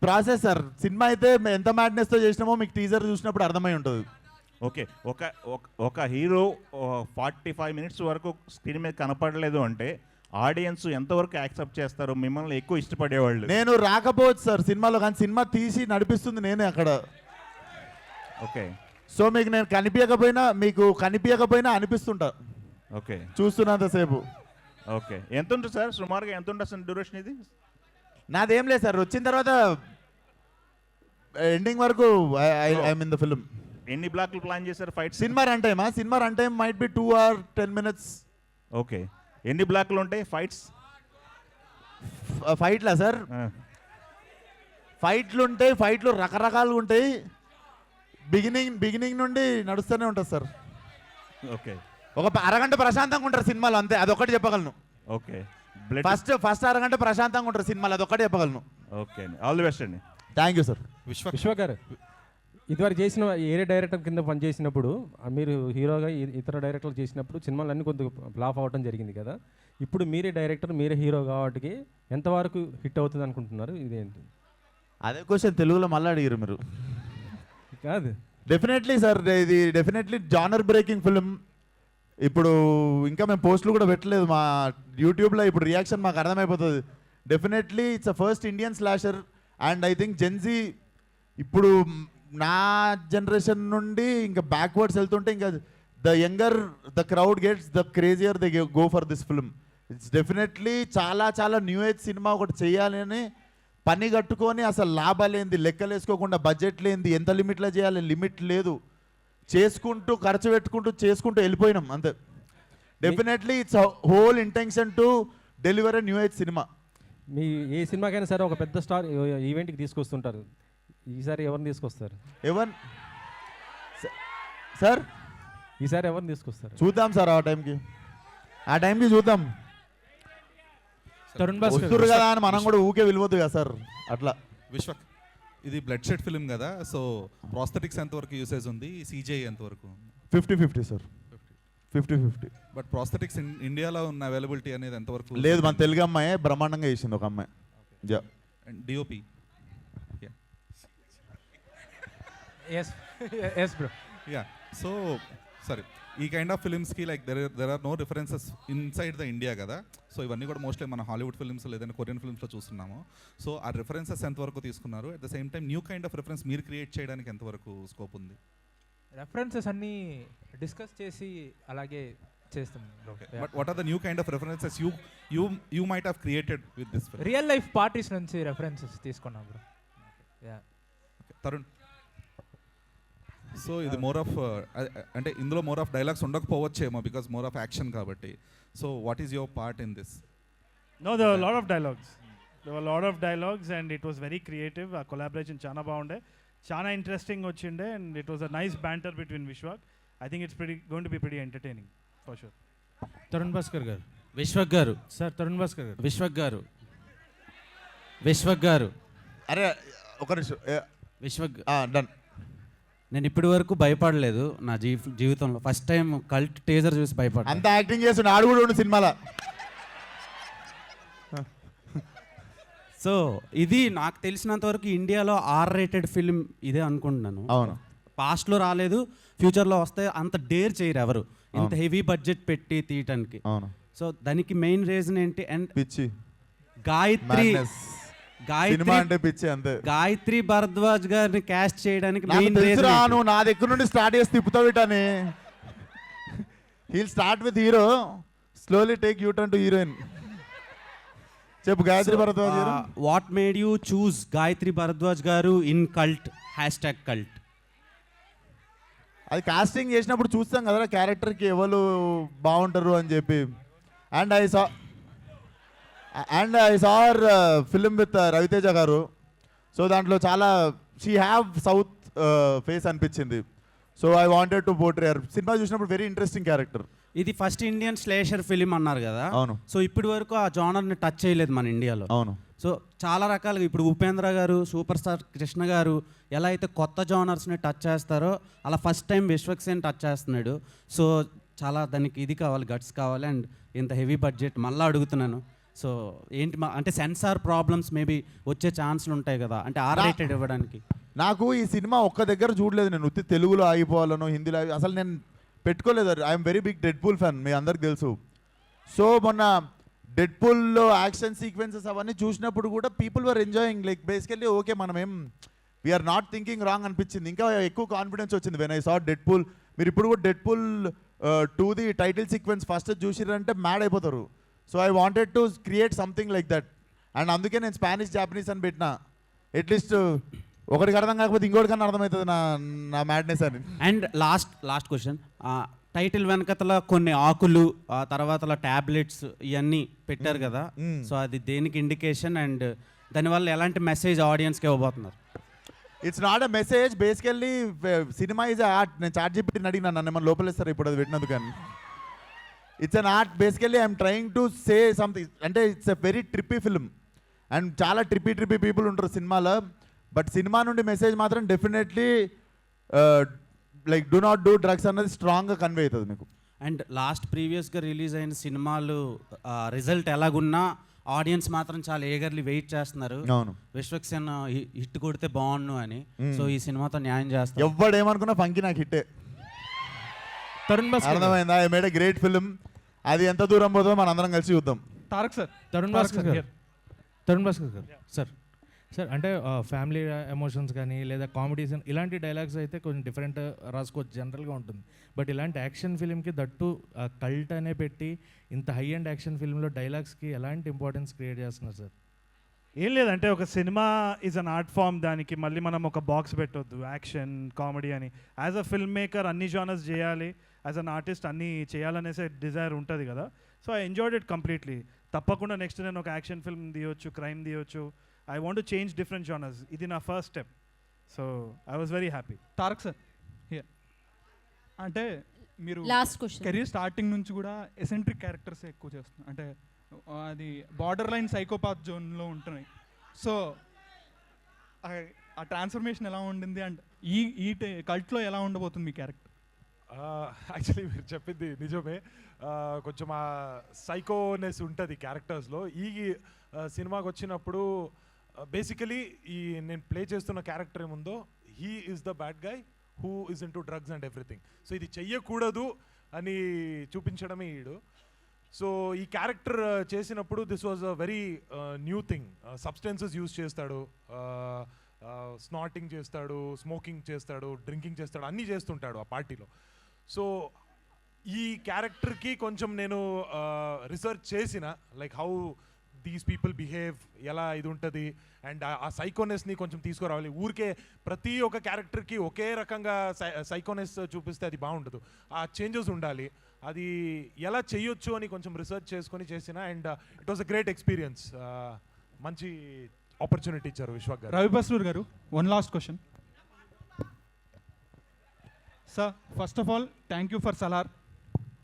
process sir. సినిమా అయితే ఎంత మ్యాడ్నెస్తో చేసినామో మీకు టీజర్ చూసినప్పుడు అర్థమై ఉంటుంది. ఓకే, ఒక హీరో 45 minutes వరకు స్క్రీన్ మీద కనపడలేదు అంటే ఆడియన్స్ ఎంతవరకు యాక్సెప్ట్ చేస్తారు? మిమ్మల్ని ఎక్కువ ఇష్టపడేవాళ్ళు. నేను రాకపోవచ్చు సార్ సినిమాలో, కానీ సినిమా తీసి నడిపిస్తుంది నేనే అక్కడ. ఓకే, సో నేను కనిపించకపోయినా అనిపిస్తుంటా. ఓకే, చూస్తున్నంతసేపు. ఓకే, ఎంత ఉంటుంది సార్ సుమారుగా, ఎంత ఉంటుంది అసలు డ్యూరేషన్ ఇది? నాదేం లేదు సార్, వచ్చిన తర్వాత ఎండింగ్ వరకు ఐఎమ్ ఇన్ ద ఫిల్మ్. ఎన్ని బ్లాక్లు ప్లాన్ చేశారు fight? Cinema run time might be 2 or 10 minutes. Okay, ఎన్ని బ్లాక్లు ఉంటాయి ఫైట్స్? ఫైట్లా సార్, ఫైట్లు రకరకాలుగా ఉంటాయి. బిగినింగ్ నుండి నడుస్తూనే ఉంటుంది సార్. ఓకే, ఒక అరగంట ప్రశాంతంగా ఉంటారు సినిమాలో, అంతే. అదొక్కటి చెప్పగలను. ఓకే, ఫస్ట్ అరగంట ప్రశాంతంగా ఉంటారు సినిమాలో, అదొక్కటి చెప్పగలను. ఓకే, ఆల్ ది బెస్ట్ అండి. Thank you sir. విశ్వక్ గారు, ఇదివరకు చేసిన ఏరే డైరెక్టర్ కింద పనిచేసినప్పుడు, మీరు హీరోగా ఇతర డైరెక్టర్లు చేసినప్పుడు సినిమాలన్నీ కొద్దిగా ఫ్లాప్ అవ్వడం జరిగింది కదా. ఇప్పుడు మీరే డైరెక్టర్, మీరే హీరో కాబట్టి ఎంతవరకు హిట్ అవుతుంది అనుకుంటున్నారు? ఇదేంటి అదే క్వశ్చన్ తెలుగులో మళ్ళీ అడిగారు మీరు. కాదు, డెఫినెట్లీ సార్, ఇది డెఫినెట్లీ జానర్ బ్రేకింగ్ ఫిలిం. ఇప్పుడు ఇంకా మేము పోస్టులు కూడా పెట్టలేదు మా యూట్యూబ్లో. ఇప్పుడు రియాక్షన్ మాకు అర్థమైపోతుంది. Definitely it's a first Indian slasher. And I think Gen Z ఇప్పుడు నా జనరేషన్ నుండి ఇంకా బ్యాక్వర్డ్స్ వెళ్తుంటే, ఇంకా the crowd gets the crazier they go for this film. It's definitely చాలా న్యూ ఏజ్ సినిమా ఒకటి చేయాలని పని కట్టుకొని, అసలు లాభాలేంది లెక్కలు వేసుకోకుండా, బడ్జెట్ లేనిది, ఎంత లిమిట్లో చేయాలి లిమిట్ లేదు, చేసుకుంటూ ఖర్చు చేసుకుంటూ వెళ్ళిపోయినాం అంతే. Definitely it's whole intention to deliver a new age cinema. మీ ఏ సినిమాకైనా సరే ఒక పెద్ద స్టార్ ఈవెంట్కి తీసుకొస్తుంటారు. ఈసారి ఎవరిని తీసుకొస్తారు? సార్ ఈసారి ఎవరిని తీసుకొస్తారు? చూద్దాం సార్, ఆ టైంకి చూద్దాం. తరుణ్ భాస్కర్ వస్తురు కదా అని మనం కూడా ఊకే వెళ్ళవద్దు కదా సార్. అట్లా విశ్వక్, ఇది బ్లడ్ షెడ్ ఫిల్మ్ కదా, సో ప్రాస్థెటిక్స్ ఎంతవరకు యూసేజ్ ఉంది, సిజిఐ ఎంతవరకు? 50-50 సార్, 50-50. బట్ ప్రాస్థెటిక్స్ ఇండియాలో ఉన్న అవైలబిలిటీ అనేది ఎంతవరకు? లేదు, మన తెలుగు అమ్మాయి బ్రహ్మాండంగా చేసింది ఒక అమ్మాయి. DOP yes bro. Yeah, so సరే ఈ కైండ్ ఆఫ్ ఫిల్మ్స్కి like there are no references inside the India కదా, సో ఇవన్నీ కూడా మోస్ట్లీ మన హాలీవుడ్ ఫిల్మ్స్ లేదంటే కొరియన్ ఫిల్మ్స్లో చూస్తున్నాము. సో ఆ రిఫరెన్సెస్ ఎంతవరకు తీసుకున్నారు, at the same time new kind of reference మీరు క్రియేట్ చేయడానికి ఎంతవరకు స్కోప్ ఉంది? రెఫరెన్సెస్ అన్నీ డిస్కస్ చేసి అలాగే చేస్తాం. But what are the new kind of references you might have created with this film? Real life parties నుంచి రెఫరెన్సెస్ తీసుకున్నాం బ్రో. తరుణ్, సో ఇది మోర్ ఆఫ్ అంటే ఇందులో మోర్ ఆఫ్ డైలాగ్స్ ఉండకపోవచ్చేమో బికాస్ మోర్ ఆఫ్ యాక్షన్ కాబట్టి. So what is your part in this? No, there were a lot of dialogues. There were a lot of dialogues and it was very creative. Our collaboration చాలా బాగుండే, చాలా interesting వచ్చిండే, and it was a nice banter between Vishwak. I think it's going to be pretty entertaining for sure. Tarun Bhaskar గారు, విశ్వక్ గారు sir, Tarun Bhaskar గారు, విశ్వక్ గారు అరే ఒక నిమిషం, విశ్వక్ డన్. నేను ఇప్పటి వరకు భయపడలేదు నా జీవితంలో. ఫస్ట్ టైం కల్ట్ టేజర్ చూసి భయపడ్డా. అంత యాక్టింగ్ చేస్తుండే ఆడు కూడా ఉండు సినిమాలో. సో ఇది నాకు తెలిసినంత వరకు ఇండియాలో R-rated ఫిల్మ్ ఇదే అనుకుంటున్నాను. అవును, పాస్ట్లో రాలేదు, ఫ్యూచర్లో వస్తే అంత డేర్ చేయరు ఎవరు ఇంత హెవీ బడ్జెట్ పెట్టి తీయటానికి. అవును. సో దానికి మెయిన్ రీజన్ ఏంటి? అండ్ పిచ్చి గాయత్రి అంటే పిచ్చి అంతే. గాయత్రి భరద్వాజ్ గారిని క్యాస్ట్ చేయడానికి నాకు మెయిన్ తెలుసురా, రీజన్ నువ్వు నా దగ్గర నుండి స్టార్ట్ చేసి తిప్పుతావు ఇటని. He'll start with hero, slowly take you turn to heroine. చెప్పు గాయత్రి భరద్వాజ్ గారు. What made you choose Gayathri Bharadwaj గారు ఇన్ కల్ట్ #కల్ట్? అది కాస్టింగ్ చేసినప్పుడు చూస్తాం కదా క్యారెక్టర్కి ఎవరు బాగుంటారు అని చెప్పి. And I saw film with Ravi Teja గారు. సో దాంట్లో చాలా షీ హ్యావ్ సౌత్ ఫేస్ అనిపించింది. So I wanted to portray her. సినిమా చూసినప్పుడు వెరీ ఇంట్రెస్టింగ్ క్యారెక్టర్. ఇది ఫస్ట్ ఇండియన్ స్లేషర్ ఫిలిం అన్నారు కదా. అవును. సో ఇప్పటి వరకు ఆ జానర్ని టచ్ చేయలేదు మన ఇండియాలో. అవును. సో చాలా రకాలుగా ఇప్పుడు ఉపేంద్ర గారు, సూపర్ స్టార్ కృష్ణ గారు ఎలా అయితే కొత్త జానర్స్ని టచ్ చేస్తారో అలా first time Vishwak Sen touch చేస్తున్నాడు. సో చాలా దానికి ఇది కావాలి, గట్స్ కావాలి. అండ్ ఇంత హెవీ బడ్జెట్ మళ్ళీ అడుగుతున్నాను. సో ఏంటి అంటే సెన్సార్ ప్రాబ్లమ్స్ మేబీ వచ్చే ఛాన్స్లు ఉంటాయి కదా, అంటే R-rated ఇవ్వడానికి. నాకు ఈ సినిమా ఒక్క దగ్గర చూడలేదు నేను. ఉత్తి తెలుగులో ఆగిపోవాలను, హిందీలో అసలు నేను పెట్టుకోలేదు. I'm very big Deadpool fan, మీ అందరికి తెలుసు. సో మొన్న డెడ్పూల్లో యాక్షన్ సీక్వెన్సెస్ అవన్నీ చూసినప్పుడు కూడా people were enjoying. Like basically okay, మనం ఏం వీఆర్ నాట్ థింకింగ్ రాంగ్ అనిపించింది. ఇంకా ఎక్కువ కాన్ఫిడెన్స్ వచ్చింది వెన్ ఐ సా డెడ్పూల్. మీరు ఇప్పుడు కూడా డెడ్పూల్ 2ది టైటిల్ సీక్వెన్స్ ఫస్ట్ చూసిరంటే మ్యాడ్ అయిపోతారు. So I wanted to create something like that. And అందుకే నేను స్పానిష్ జాపనీస్ అని పెట్టిన. అట్లీస్ట్ ఒకటికి అర్థం కాకపోతే ఇంకోటికన్నా అర్థమవుతుంది నా మ్యాడ్నెస్ అని. అండ్ లాస్ట్ క్వశ్చన్, టైటిల్ వెనకతల కొన్ని ఆకులు, ఆ తర్వాత టాబ్లెట్స్ ఇవన్నీ పెట్టారు కదా. సో అది దేనికి ఇండికేషన్ అండ్ దానివల్ల ఎలాంటి మెసేజ్ ఆడియన్స్కి ఇవ్వబోతున్నారు? It's not a message. Basically cinema is art. నేను ChatGPT అడిగినా నన్ను ఏమన్నా లోపలేస్తారు ఇప్పుడు అది పెట్టినందుకు. కానీ it's an art. Basically I'm trying to say something. అంటే it's a very trippy film and చాలా ట్రిప్పీ పీపుల్ ఉంటారు సినిమాలో. బట్ సినిమా నుండి మెసేజ్ మాత్రం definitely like do not do drugs అన్నది స్ట్రాంగ్గా కన్వే అవుతుంది మీకు. అండ్ ప్రీవియస్గా రిలీజ్ అయిన సినిమాలు రిజల్ట్ ఎలాగున్నా ఆడియన్స్ మాత్రం చాలా ఏగర్లీ వెయిట్ చేస్తున్నారు. అవును, విశ్వక్ సేన్ హిట్ కొడితే బాగుండు అని. సో ఈ సినిమాతో న్యాయం చేస్తారు. ఎవడేమనుకున్నా ఫంకి నాకు హిట్టే. తరుణ్ భాస్కర్, అర్థమైందా? I made a great film. అది ఎంత దూరం పోతుందో మనం అందరం కలిసి చూద్దాం. తారక్ సార్, తరుణ్ భాస్కర్ గారు సార్ అంటే ఫ్యామిలీ ఎమోషన్స్ కానీ లేదా కామెడీస్ ఇలాంటి డైలాగ్స్ అయితే కొంచెం డిఫరెంట్ రాసుకోవచ్చు, జనరల్గా ఉంటుంది. బట్ ఇలాంటి యాక్షన్ ఫిల్మ్కి దట్టు కల్ట్ అనే పెట్టి ఇంత హై అండ్ యాక్షన్ ఫిల్మ్లో డైలాగ్స్కి ఎలాంటి ఇంపార్టెన్స్ క్రియేట్ చేస్తున్నారు సార్? ఏం లేదంటే ఒక cinema is an art form. దానికి మళ్ళీ మనం ఒక బాక్స్ పెట్టొద్దు యాక్షన్ కామెడీ అని. యాజ్ అ ఫిల్మ్ మేకర్ అన్ని జానర్స్ చేయాలి, యాజ్ అన్ ఆర్టిస్ట్ అన్నీ చేయాలనేసే డిజైర్ ఉంటుంది కదా. So I enjoyed it completely. తప్పకుండా నెక్స్ట్ నేను ఒక యాక్షన్ ఫిల్మ్ తీయొచ్చు, క్రైమ్ తీయొచ్చు. I want to change different genres. ఇది నా first step. So I was very happy. Tarak sir, అంటే మీరు లాస్ట్ క్వశ్చన్, కెరీర్ స్టార్టింగ్ నుంచి కూడా ఎసెంట్రిక్ క్యారెక్టర్స్ ఎక్కువ చేస్తున్నారు. అంటే అది బార్డర్ లైన్ సైకోపాత్ జోన్లో ఉంటున్నాయి. సో ఆ ట్రాన్స్ఫర్మేషన్ ఎలా ఉండింది అండ్ ఈ కల్ట్లో ఎలా ఉండబోతుంది మీ క్యారెక్టర్? యాక్చువల్లీ మీరు చెప్పింది నిజమే. కొంచెం ఆ సైకోనెస్ ఉంటుంది క్యారెక్టర్స్లో. ఈ సినిమాకి వచ్చినప్పుడు బేసికలీ ఈ నేను ప్లే చేస్తున్న క్యారెక్టర్ ఏముందో, he is the bad guy who is in to drugs and everything. So ఇది చెయ్యకూడదు అని చూపించడమే ఈడు. సో ఈ క్యారెక్టర్ చేసినప్పుడు this was a very new thing. Substances use చేస్తాడు, స్నాటింగ్ చేస్తాడు, స్మోకింగ్ చేస్తాడు, డ్రింకింగ్ చేస్తాడు, అన్నీ చేస్తుంటాడు ఆ పార్టీలో. సో ఈ క్యారెక్టర్కి కొంచెం నేను రీసెర్చ్ చేసిన, like how these people behave, ఎలా ఇది ఉంటుంది, అండ్ ఆ సైకోనెస్ని కొంచెం తీసుకురావాలి. ఊరికే ప్రతి ఒక్క క్యారెక్టర్కి ఒకే రకంగా సైకోనెస్ చూపిస్తే అది బాగుండదు, ఆ చేంజెస్ ఉండాలి. అది ఎలా చేయొచ్చు అని కొంచెం రీసెర్చ్ చేసుకొని చేసిన, and it was a great experience. మంచి ఆపర్చునిటీ ఇచ్చారు విశ్వక్ గారు. రవి బస్రూర్ గారు, one last question sir. First of all thank you for Salaar.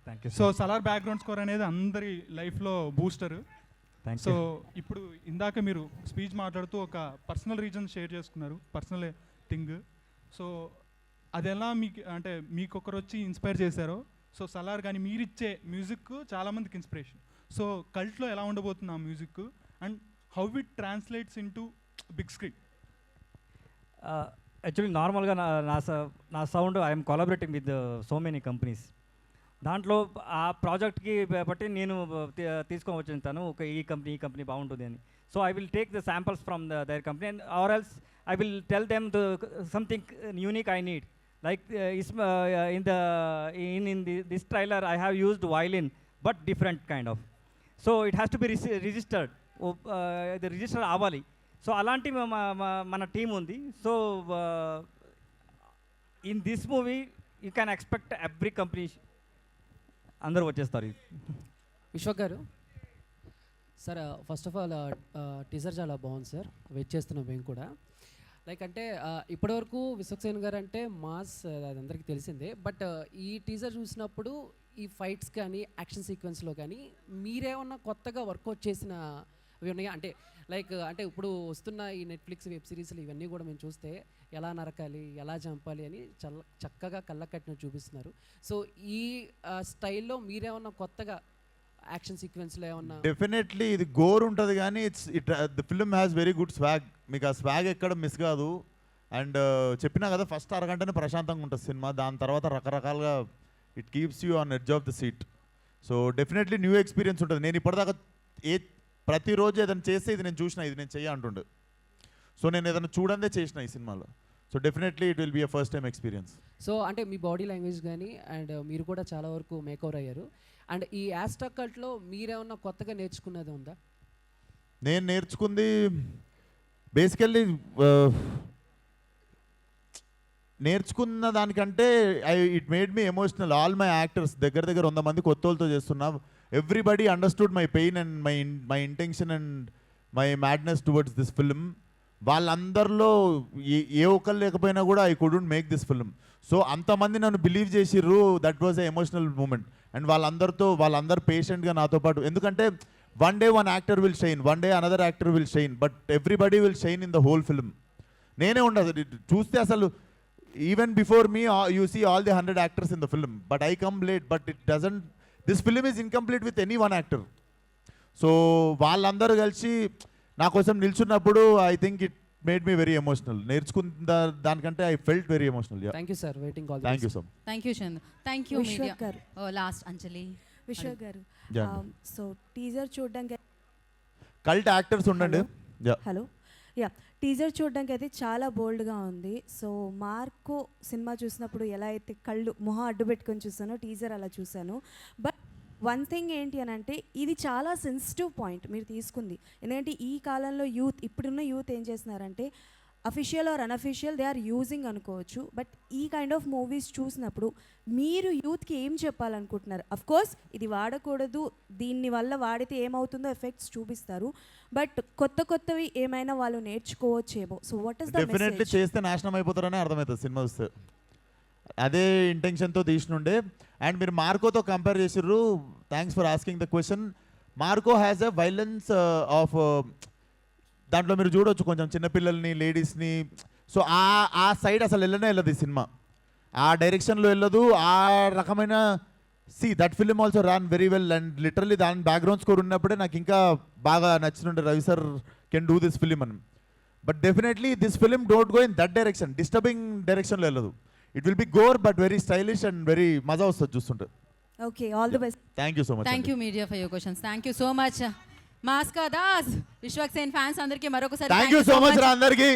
Thank you. So Salaar background score అనేది అందరి లైఫ్లో బూస్టర్. సో ఇప్పుడు ఇందాక మీరు స్పీచ్ మాట్లాడుతూ ఒక పర్సనల్ రీజన్ షేర్ చేసుకున్నారు, పర్సనల్ థింగ్. సో అది ఎలా మీకు అంటే మీకు ఒకరు వచ్చి ఇన్స్పైర్ చేశారో, సో సలార్ కానీ మీరు ఇచ్చే మ్యూజిక్ చాలామందికి ఇన్స్పిరేషన్. సో కల్ట్లో ఎలా ఉండబోతుంది ఆ music, and how it translates in to big screen? Actually నార్మల్గా నా sound I'm collaborating with so many companies. దాంట్లో ఆ ప్రాజెక్ట్కి బట్టి నేను తీసుకొని వచ్చింటాను, ఒక ఈ కంపెనీ బాగుంటుంది అని. So I will take the samples from their company, and or else I will tell them something unique I need. Like in this trailer, I have used violin, but different kind of. So it has to be registered. The register avali. So alanti mana team undi. So in this movie, you can expect every company andaru vachestaru. Vishwak గారు sir, first of all teaser చాలా బాగుంది sir, wait చేస్తున్నాం మేము కూడా. Like అంటే ఇప్పటివరకు విశ్వక్ సేన్ గారు అంటే మాస్, అది అందరికీ తెలిసిందే. బట్ ఈ టీజర్ చూసినప్పుడు ఈ ఫైట్స్ కానీ యాక్షన్ సీక్వెన్స్లో కానీ మీరేమన్నా కొత్తగా వర్కౌట్ చేసిన అవి ఉన్నాయా? అంటే లైక్ అంటే ఇప్పుడు వస్తున్న ఈ నెట్ఫ్లిక్స్ వెబ్ సిరీస్లు ఇవన్నీ కూడా మేము చూస్తే ఎలా నరకాలి, ఎలా చంపాలి అని చాలా చక్కగా కళ్ళ కట్టినట్టు చూపిస్తున్నారు. సో ఈ స్టైల్లో మీరేమన్నా కొత్తగా యాక్షన్ సీక్వెన్స్లో ఏమన్నా? డెఫినెట్లీ ఇది గోర్ ఉంటుంది కానీ the film has very good swag. మీకు ఆ స్వాగ్ ఎక్కడ మిస్ కాదు. అండ్ చెప్పినా కదా, ఫస్ట్ అరగంటనే ప్రశాంతంగా ఉంటుంది సినిమా, దాని తర్వాత రకరకాలుగా it keeps you on edge of the seat. So definitely new experience ఉంటుంది. నేను ఇప్పటిదాకా ప్రతిరోజు ఏదైనా చేస్తే ఇది నేను చూసిన, ఇది నేను చెయ్య అంటుండే. సో నేను ఏదైనా చూడందే చేసిన ఈ సినిమాలో. So definitely it will be a first time experience. So అంటే మీ బాడీ లాంగ్వేజ్ కానీ అండ్ మీరు కూడా చాలా వరకు మేకవర్ అయ్యారు. అండ్ ఈ యాస్టాక్ కల్ట్లో మీరేమన్నా కొత్తగా నేర్చుకున్నది ఉందా? నేను నేర్చుకుంది బేసికల్లీ నేర్చుకున్న దానికంటే it made me emotional. All my actors దగ్గర 100 మంది కొత్త వాళ్ళతో చేస్తున్నా. Everybody understood my pain and my intention and my madness towards this film. వాళ్ళందరిలో ఏ ఒక్కరు లేకపోయినా కూడా I couldn't make this film. So అంతమంది నన్ను బిలీవ్ చేసిర్రు. That was a emotional moment. And వాళ్ళందరూ పేషెంట్గా నాతో పాటు, ఎందుకంటే one day one actor will shine, one day another actor will shine, but everybody will shine in the whole film. నేనే ఉండదు చూస్తే అసలు. Even before me you see all the 100 actors in the film, but I come late. But it doesn't, this film is incomplete with any one actor. So వాళ్ళందరూ కలిసి నా కోసం నిల్చున్నప్పుడు I think it made me very emotional. నేర్చుకున్న దానికంటే I felt very emotional. Thank you sir, waiting all. Thank you so much. Thank you Chandu. Thank you Vishwak గారు. Last అంజలి. విశ్వక్ గారు, Yeah. So teaser చూడడానికి కల్ట్ యాక్టర్స్ ఉండండి. హలో యా, టీజర్ చూడడానికి అయితే చాలా బోల్డ్గా ఉంది. సో మార్కో సినిమా చూసినప్పుడు ఎలా అయితే కళ్ళు మొహం అడ్డు పెట్టుకొని చూసానో టీజర్ అలా చూశాను. బట్ వన్ థింగ్ ఏంటి అని అంటే ఇది చాలా సెన్సిటివ్ పాయింట్ మీరు తీసుకుంది. ఎందుకంటే ఈ కాలంలో యూత్, ఇప్పుడున్న యూత్ ఏం చేస్తున్నారంటే official or unofficial they are using అనుకోవచ్చు. బట్ ఈ కైండ్ ఆఫ్ మూవీస్ చూసినప్పుడు మీరు యూత్కి ఏం చెప్పాలనుకుంటున్నారు? అఫ్కోర్స్ ఇది వాడకూడదు, దీన్ని వల్ల వాడితే ఏమవుతుందో ఎఫెక్ట్స్ చూపిస్తారు, బట్ కొత్తవి ఏమైనా వాళ్ళు నేర్చుకోవచ్చేమో. So what is the message? Definitely చేస్తే నాశనం అయిపోతారనే అర్థమవుతుంది సినిమా చూస్తే. అదే ఇంటెన్షన్తో తీసినుండే. అండ్ మీరు మార్కోతో కంపేర్ చేసిర్రు. Thanks for asking the question. Marco has a violence of, దాంట్లో మీరు చూడవచ్చు కొంచెం చిన్నపిల్లల్ని, లేడీస్ని. సో ఆ సైడ్ అసలు వెళ్ళదు ఈ సినిమా, ఆ డైరెక్షన్లో వెళ్ళదు. ఆ రకమైన that film also ran very well. And literally దాని బ్యాక్గ్రౌండ్ స్కోర్ ఉన్నప్పుడే నాకు ఇంకా బాగా నచ్చినుండే, Ravi sir can do this film అని. But definitely this film don't go in that direction, disturbing డైరెక్షన్లో వెళ్ళదు. It will be gore but very stylish and very మజా వస్తుంది చూస్తుంటే. Okay, all the best. Thank you so much. Thank you media for your questions. Thank you so much. మాస్కా Das, Vishwak Sen fans అందరికీ మరొకసారి thank you so much రా అందరికీ.